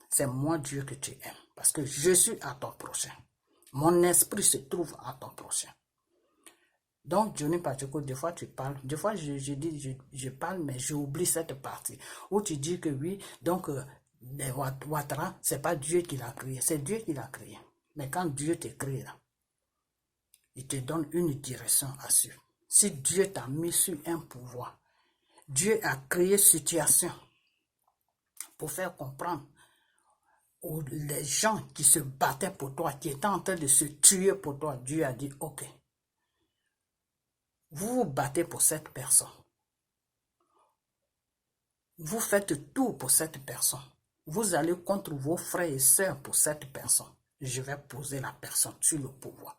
c'est moi, Dieu, que tu aimes. Parce que je suis à ton prochain. Mon esprit se trouve à ton prochain. Donc, Johnny Pachoko, des fois tu parles, des fois je parle, mais j'oublie cette partie. Où tu dis que oui, donc, Ouattara, c'est pas Dieu qui l'a créé, c'est Dieu qui l'a créé. Mais quand Dieu te crée là, il te donne une direction à suivre. Si Dieu t'a mis sur un pouvoir, Dieu a créé situation pour faire comprendre les gens qui se battaient pour toi, qui étaient en train de se tuer pour toi, Dieu a dit, ok, vous vous battez pour cette personne. Vous faites tout pour cette personne. Vous allez contre vos frères et sœurs pour cette personne. Je vais poser la personne sur le pouvoir.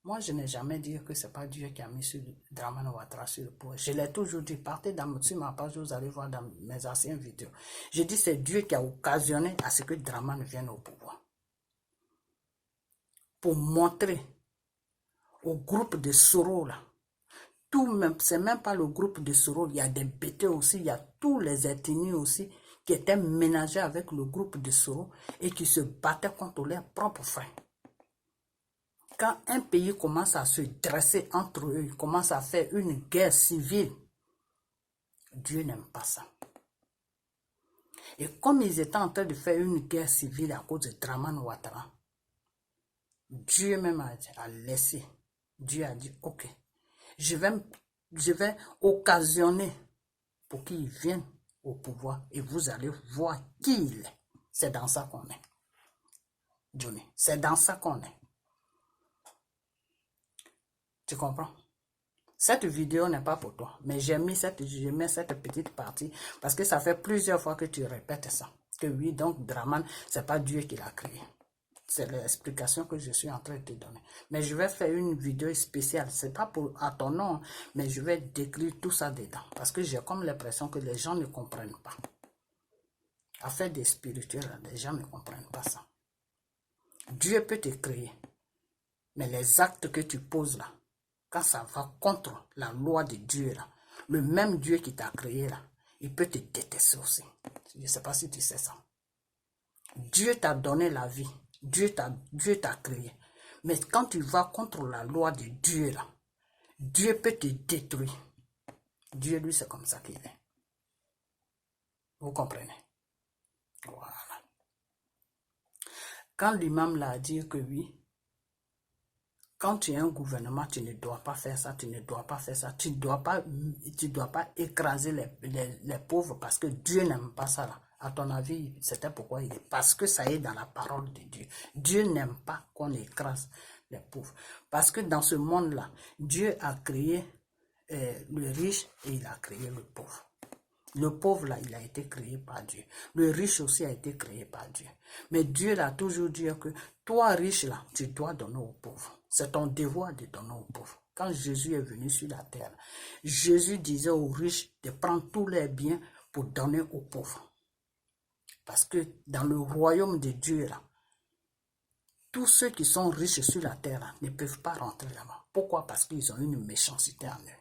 Moi, je n'ai jamais dit que ce n'est pas Dieu qui a mis sur Dramane Ouattara sur le pouvoir. Je l'ai toujours dit. Partez sur ma page, vous allez voir dans mes anciennes vidéos. Je dis c'est Dieu qui a occasionné à ce que Dramane vienne au pouvoir. Pour montrer au groupe de Soro là, c'est même pas le groupe de Soro, il y a des BT aussi, il y a tous les ethnies aussi qui étaient ménagés avec le groupe de Soro et qui se battaient contre leurs propres frères. Quand un pays commence à se dresser entre eux, il commence à faire une guerre civile, Dieu n'aime pas ça. Et comme ils étaient en train de faire une guerre civile à cause de Dramane Ouattara, Dieu même a laissé. Dieu a dit, ok, je vais occasionner pour qu'il vienne au pouvoir et vous allez voir qui il est. C'est dans ça qu'on est. Johnny, c'est dans ça qu'on est. Tu comprends? Cette vidéo n'est pas pour toi, mais je mets cette petite partie parce que ça fait plusieurs fois que tu répètes ça. Que oui, donc Dramane, c'est pas Dieu qui l'a créé. C'est l'explication que je suis en train de te donner. Mais je vais faire une vidéo spéciale. C'est pas pour à ton nom, mais je vais décrire tout ça dedans. Parce que j'ai comme l'impression que les gens ne comprennent pas. Affaire des spirituels, les gens ne comprennent pas ça. Dieu peut te créer. Mais les actes que tu poses là, quand ça va contre la loi de Dieu là, le même Dieu qui t'a créé là, il peut te détester aussi. Je ne sais pas si tu sais ça. Dieu t'a donné la vie. Dieu t'a créé. Mais quand tu vas contre la loi de Dieu là, Dieu peut te détruire. Dieu, lui, c'est comme ça qu'il est. Vous comprenez? Voilà. Quand l'imam l'a dit que oui, quand tu es un gouvernement, tu ne dois pas faire ça, tu ne dois pas faire ça, tu ne dois pas écraser les pauvres parce que Dieu n'aime pas ça là. À ton avis, c'était pourquoi il est. Parce que ça est dans la parole de Dieu. Dieu n'aime pas qu'on écrase les pauvres. Parce que dans ce monde-là, Dieu a créé le riche et il a créé le pauvre. Le pauvre, là, il a été créé par Dieu. Le riche aussi a été créé par Dieu. Mais Dieu l'a toujours dit que toi, riche, là, tu dois donner aux pauvres. C'est ton devoir de donner aux pauvres. Quand Jésus est venu sur la terre, Jésus disait aux riches de prendre tous leurs biens pour donner aux pauvres. Parce que dans le royaume de Dieu, là, tous ceux qui sont riches sur la terre là, ne peuvent pas rentrer là-bas. Pourquoi? Parce qu'ils ont une méchanceté en eux.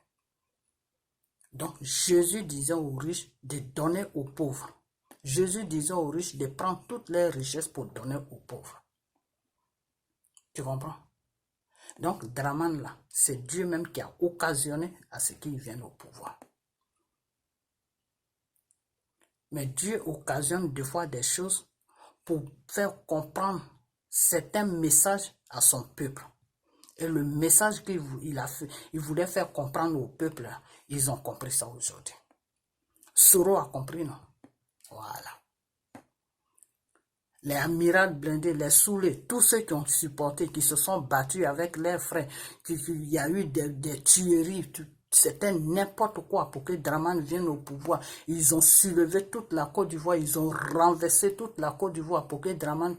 Donc, Jésus disait aux riches de donner aux pauvres. Jésus disait aux riches de prendre toutes les richesses pour donner aux pauvres. Tu comprends? Donc, Draman là, c'est Dieu même qui a occasionné à ce qu'il vienne au pouvoir. Mais Dieu occasionne des fois des choses pour faire comprendre certains messages à son peuple. Et le message qu'il voulait faire comprendre au peuple, ils ont compris ça aujourd'hui. Soro a compris, non? Voilà. Les amirals blindés, les saoulés, tous ceux qui ont supporté, qui se sont battus avec leurs frères, il y a eu des tueries, c'était n'importe quoi pour que Draman vienne au pouvoir. Ils ont soulevé toute la Côte d'Ivoire, ils ont renversé toute la Côte d'Ivoire pour que Draman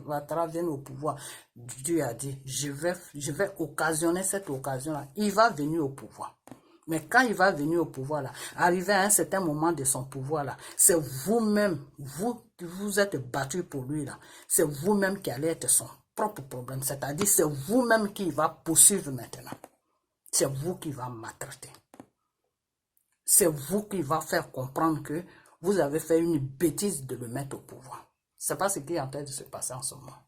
Ouattara vienne au pouvoir. Dieu a dit, je vais occasionner cette occasion-là. Il va venir au pouvoir. Mais quand il va venir au pouvoir, là, arrivé à un certain moment de son pouvoir, là, c'est vous-même, vous êtes battu pour lui, là. C'est vous-même qui allez être son propre problème. C'est-à-dire, c'est vous-même qui va poursuivre maintenant. C'est vous qui va maltraiter. C'est vous qui va faire comprendre que vous avez fait une bêtise de le mettre au pouvoir. Ce n'est pas ce qui est en train de se passer en ce moment.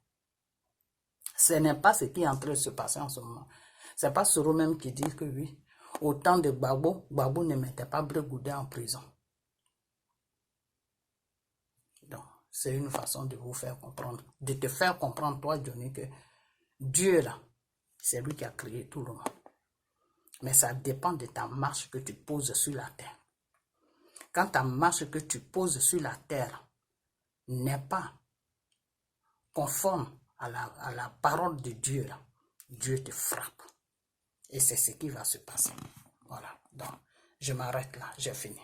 Ce n'est pas ce qui est en train de se passer en ce moment. Ce n'est pas Soro même qui dit que oui, au temps de Gbagbo, Gbagbo ne mettait pas Brégoudé en prison. Donc, c'est une façon de vous faire comprendre, de te faire comprendre, toi, Johnny, que Dieu, là, c'est lui qui a créé tout le monde. Mais ça dépend de ta marche que tu poses sur la terre. Quand ta marche que tu poses sur la terre n'est pas conforme à la parole de Dieu, là, Dieu te frappe. Et c'est ce qui va se passer. Voilà. Donc, je m'arrête là. J'ai fini.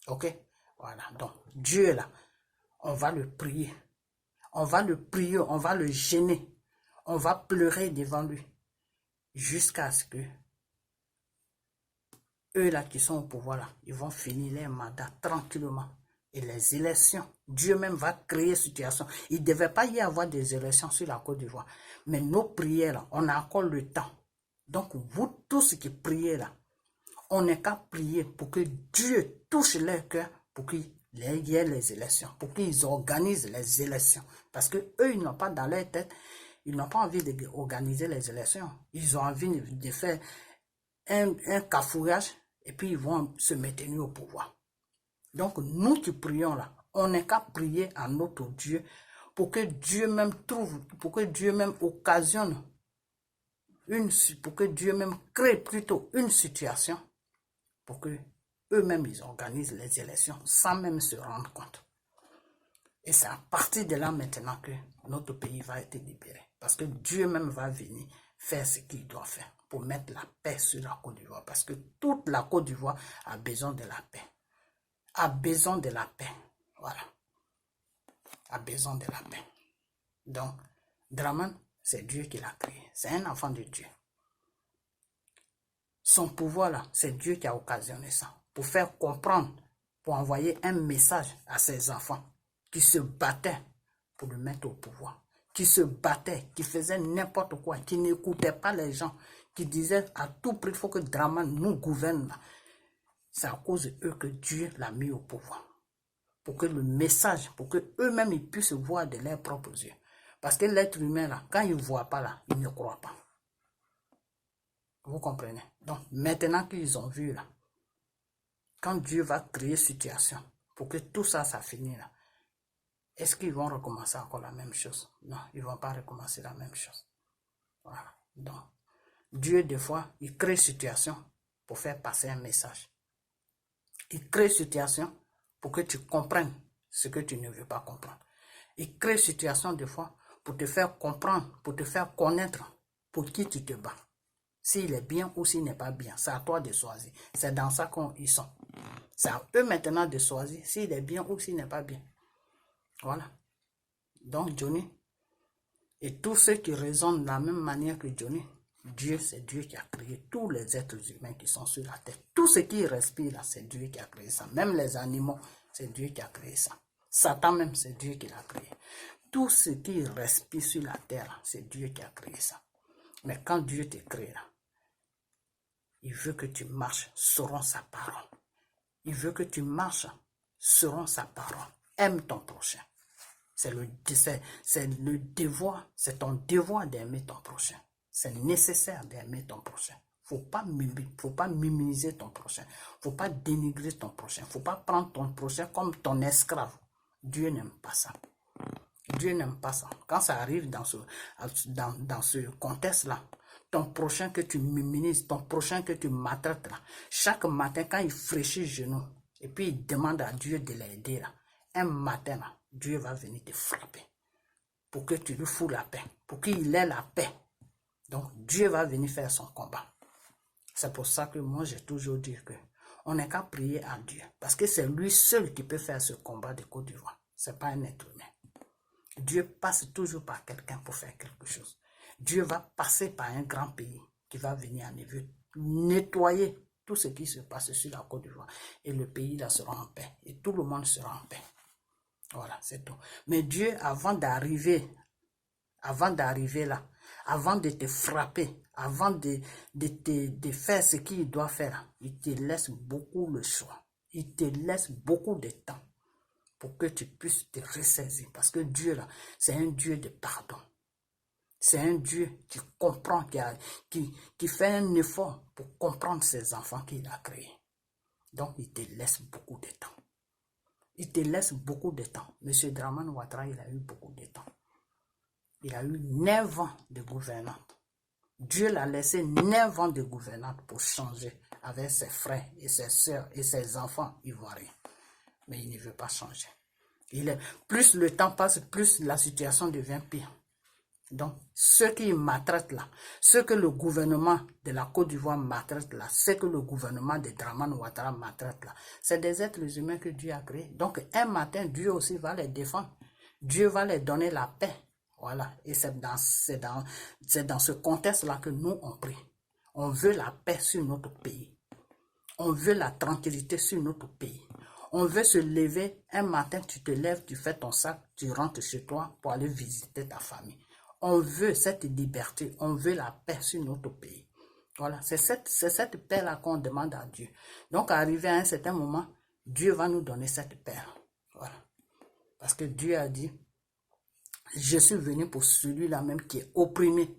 Ok? Voilà. Donc, Dieu là, on va le prier. On va le prier, on va le gêner. On va pleurer devant lui. Jusqu'à ce que eux là qui sont au pouvoir là, ils vont finir leur mandat tranquillement. Et les élections, Dieu même va créer situation. Il ne devait pas y avoir des élections sur la Côte d'Ivoire. Mais nos prières là, on a encore le temps. Donc, vous tous qui priez là, on n'est qu'à prier pour que Dieu touche leur cœur, pour qu'il y ait les élections, pour qu'ils organisent les élections. Parce que eux, ils n'ont pas dans leur tête, ils n'ont pas envie d'organiser les élections. Ils ont envie de faire un cafouillage et puis ils vont se maintenir au pouvoir. Donc, nous qui prions là, on n'est qu'à prier à notre Dieu pour que Dieu même trouve, pour que Dieu même occasionne pour que Dieu même crée plutôt une situation pour que eux-mêmes ils organisent les élections sans même se rendre compte. Et c'est à partir de là maintenant que notre pays va être libéré. Parce que Dieu même va venir faire ce qu'il doit faire pour mettre la paix sur la Côte d'Ivoire. Parce que toute la Côte d'Ivoire a besoin de la paix. A besoin de la paix. Voilà. A besoin de la paix. Donc, Dramane, c'est Dieu qui l'a créé. C'est un enfant de Dieu. Son pouvoir là, c'est Dieu qui a occasionné ça. Pour faire comprendre, pour envoyer un message à ses enfants qui se battaient pour le mettre au pouvoir. Qui se battaient, qui faisaient n'importe quoi, qui n'écoutaient pas les gens, qui disaient à tout prix, il faut que Dramane nous gouverne. C'est à cause d'eux que Dieu l'a mis au pouvoir. Pour que le message, pour que eux-mêmes ils puissent voir de leurs propres yeux. Parce que l'être humain là, quand il ne voit pas là, il ne croit pas. Vous comprenez? Donc maintenant qu'ils ont vu là, quand Dieu va créer situation pour que tout ça, ça finisse là, est-ce qu'ils vont recommencer encore la même chose? Non, ils ne vont pas recommencer la même chose. Voilà. Donc, Dieu, des fois, il crée situation pour faire passer un message. Il crée situation pour que tu comprennes ce que tu ne veux pas comprendre. Il crée situation, des fois, pour te faire comprendre, pour te faire connaître pour qui tu te bats. S'il est bien ou s'il n'est pas bien, c'est à toi de choisir. C'est dans ça qu'ils sont. C'est à eux maintenant de choisir s'il est bien ou s'il n'est pas bien. Voilà. Donc Johnny, et tous ceux qui raisonnent de la même manière que Johnny, Dieu, c'est Dieu qui a créé tous les êtres humains qui sont sur la terre. Tout ce qui respire là, c'est Dieu qui a créé ça. Même les animaux, c'est Dieu qui a créé ça. Satan même, c'est Dieu qui l'a créé. Tout ce qui respire sur la terre, c'est Dieu qui a créé ça. Mais quand Dieu te crée là, il veut que tu marches selon sa parole. Il veut que tu marches selon sa parole. Aime ton prochain. C'est le devoir, c'est ton devoir d'aimer ton prochain. C'est nécessaire d'aimer ton prochain. Faut pas minimiser ton prochain. Faut pas dénigrer ton prochain. Faut pas prendre ton prochain comme ton esclave. Dieu n'aime pas ça. Dieu n'aime pas ça. Quand ça arrive dans ce contexte-là, ton prochain que tu minimises, ton prochain que tu maltraites là, chaque matin quand il fraîchit le genou, et puis il demande à Dieu de l'aider là, un matin là, Dieu va venir te frapper pour que tu lui fous la paix, pour qu'il ait la paix. Donc Dieu va venir faire son combat. C'est pour ça que moi j'ai toujours dit que on n'est qu'à prier à Dieu, parce que c'est lui seul qui peut faire ce combat de Côte d'Ivoire. C'est pas un être humain. Dieu passe toujours par quelqu'un pour faire quelque chose. Dieu va passer par un grand pays qui va venir nettoyer tout ce qui se passe sur la Côte d'Ivoire. Et le pays là sera en paix. Et tout le monde sera en paix. Voilà, c'est tout. Mais Dieu, avant d'arriver là, avant de te frapper, avant de faire ce qu'il doit faire, il te laisse beaucoup le choix. Il te laisse beaucoup de temps pour que tu puisses te ressaisir. Parce que Dieu, là, c'est un Dieu de pardon. C'est un Dieu qui comprend, qui fait un effort pour comprendre ses enfants qu'il a créés. Donc, il te laisse beaucoup de temps. Il te laisse beaucoup de temps. Monsieur Dramane Ouattara, il a eu beaucoup de temps. Il a eu 9 ans de gouvernante. Dieu l'a laissé 9 ans de gouvernante pour changer avec ses frères et ses sœurs et ses enfants ivoiriens. Mais il ne veut pas changer. Plus le temps passe, plus la situation devient pire. Donc, ceux qui maltraitent là, ceux que le gouvernement de la Côte d'Ivoire maltraite là, ceux que le gouvernement de Dramane Ouattara maltraite là, c'est des êtres humains que Dieu a créés. Donc, un matin, Dieu aussi va les défendre. Dieu va leur donner la paix. Voilà. Et c'est dans ce contexte-là que nous, on prie. On veut la paix sur notre pays. On veut la tranquillité sur notre pays. On veut se lever, un matin, tu te lèves, tu fais ton sac, tu rentres chez toi pour aller visiter ta famille. On veut cette liberté, on veut la paix sur notre pays. Voilà, c'est cette paix-là qu'on demande à Dieu. Donc, arrivé à un certain moment, Dieu va nous donner cette paix. Voilà. Parce que Dieu a dit, je suis venu pour celui-là même qui est opprimé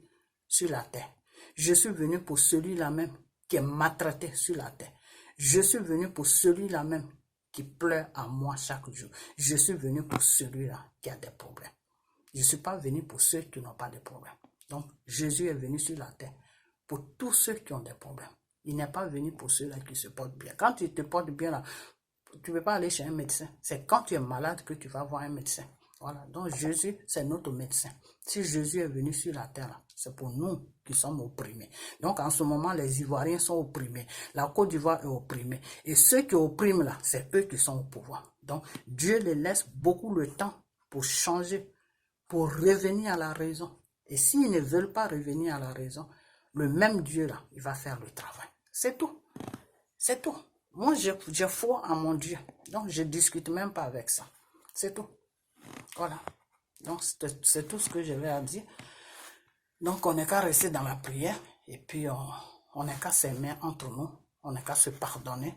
sur la terre. Je suis venu pour celui-là même qui est maltraité sur la terre. Je suis venu pour celui-là même qui pleure à moi chaque jour. Je suis venu pour celui-là qui a des problèmes. Je ne suis pas venu pour ceux qui n'ont pas de problèmes. Donc, Jésus est venu sur la terre pour tous ceux qui ont des problèmes. Il n'est pas venu pour ceux-là qui se portent bien. Quand tu te portes bien, là, tu ne peux pas aller chez un médecin. C'est quand tu es malade que tu vas voir un médecin. Voilà. Donc, Jésus, c'est notre médecin. Si Jésus est venu sur la terre, c'est pour nous qui sommes opprimés. Donc, en ce moment, les Ivoiriens sont opprimés. La Côte d'Ivoire est opprimée. Et ceux qui oppriment là, c'est eux qui sont au pouvoir. Donc, Dieu les laisse beaucoup de temps pour changer pour revenir à la raison. Et s'ils ne veulent pas revenir à la raison, le même Dieu là, il va faire le travail. C'est tout. C'est tout. Moi, j'ai foi en mon Dieu. Donc, je ne discute même pas avec ça. C'est tout. Voilà. Donc, c'est tout ce que je vais à dire. Donc, on n'est qu'à rester dans la prière. Et puis, on n'est qu'à s'aimer entre nous. On n'est qu'à se pardonner.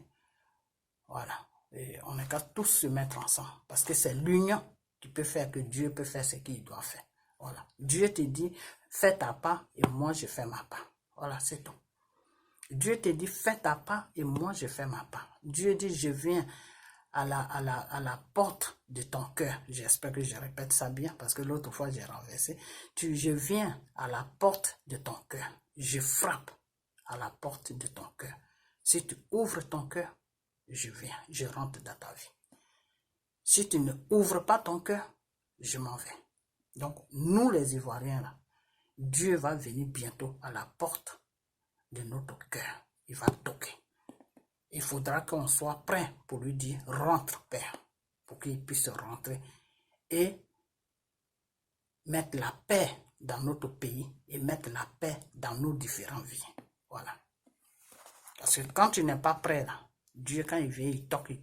Voilà. Et on n'est qu'à tous se mettre ensemble. Parce que c'est l'union qui peut faire que Dieu peut faire ce qu'il doit faire. Voilà. Dieu te dit, fais ta part et moi je fais ma part. Voilà, c'est tout. Dieu te dit, fais ta part et moi je fais ma part. Dieu dit, je viens à la porte de ton cœur. J'espère que je répète ça bien parce que l'autre fois j'ai renversé. Je viens à la porte de ton cœur. Je frappe à la porte de ton cœur. Si tu ouvres ton cœur, je viens, je rentre dans ta vie. Si tu ne ouvres pas ton cœur, je m'en vais. Donc, nous les Ivoiriens, là, Dieu va venir bientôt à la porte de notre cœur. Il va toquer. Il faudra qu'on soit prêt pour lui dire, rentre, Père, pour qu'il puisse rentrer et mettre la paix dans notre pays et mettre la paix dans nos différentes vies. Voilà. Parce que quand tu n'es pas prêt, là, Dieu, quand il vient, il toque,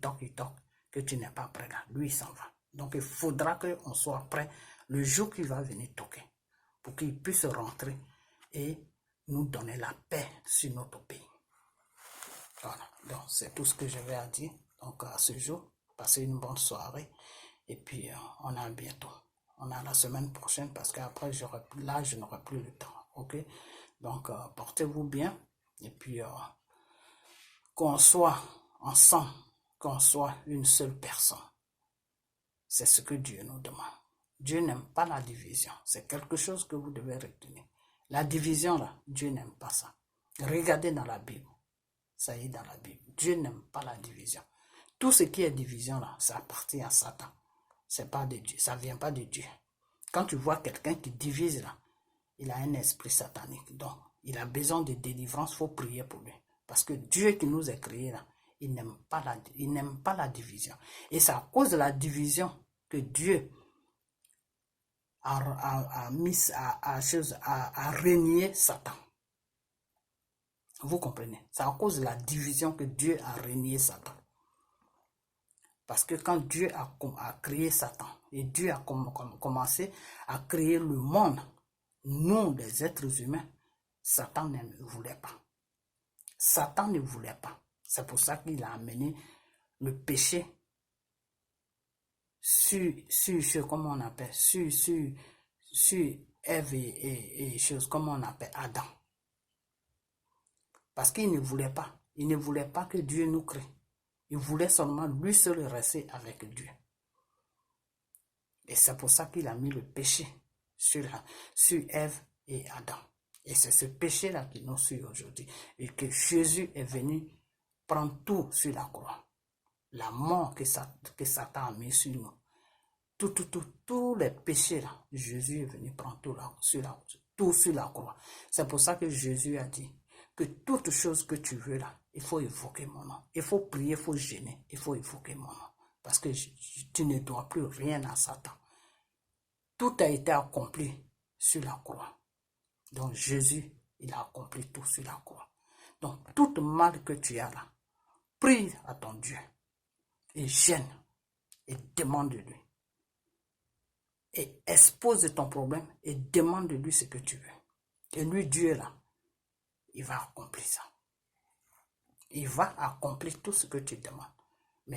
que tu n'es pas prêt, là, lui, il s'en va. Donc, il faudra qu'on soit prêt le jour qu'il va venir toquer, pour qu'il puisse rentrer et nous donner la paix sur notre pays. Voilà, donc c'est tout ce que j'avais à dire. Donc, à ce jour, passez une bonne soirée et puis on a bientôt. On a la semaine prochaine parce qu'après, là, je n'aurai plus le temps. Ok? Donc, portez-vous bien et puis qu'on soit ensemble, qu'on soit une seule personne. C'est ce que Dieu nous demande. Dieu n'aime pas la division. C'est quelque chose que vous devez retenir. La division, là, Dieu n'aime pas ça. Regardez dans la Bible. Ça y est dans la Bible. Dieu n'aime pas la division. Tout ce qui est division, là, ça appartient à Satan. C'est pas de Dieu. Ça ne vient pas de Dieu. Quand tu vois quelqu'un qui divise, là, il a un esprit satanique. Donc, il a besoin de délivrance. Il faut prier pour lui. Parce que Dieu qui nous a créés, là, il n'aime pas la division. Et c'est à cause de la division que Dieu a régné Satan. Vous comprenez? C'est à cause de la division que Dieu a régné Satan. Parce que quand Dieu a créé Satan, et Dieu a commencé à créer le monde, nous, les êtres humains, Satan ne voulait pas. Satan ne voulait pas. C'est pour ça qu'il a amené le péché sur comment on appelle, sur Ève et choses, comment on appelle, Adam. Parce qu'il ne voulait pas. Il ne voulait pas que Dieu nous crée. Il voulait seulement lui seul rester avec Dieu. Et c'est pour ça qu'il a mis le péché sur Ève et Adam. Et c'est ce péché-là qui nous suit aujourd'hui. Et que Jésus est venu prendre tout sur la croix. La mort que Satan a mis sur nous. Tous les péchés-là, Jésus est venu prendre tout sur la croix. C'est pour ça que Jésus a dit que toute chose que tu veux là, il faut évoquer mon nom. Il faut prier, il faut gêner, il faut évoquer mon nom. Parce que tu ne dois plus rien à Satan. Tout a été accompli sur la croix. Donc Jésus, il a accompli tout sur la croix. Donc tout mal que tu as là, prie à ton Dieu et gêne et demande de lui. Et expose ton problème et demande de lui ce que tu veux. Et lui, Dieu là, il va accomplir ça. Il va accomplir tout ce que tu demandes.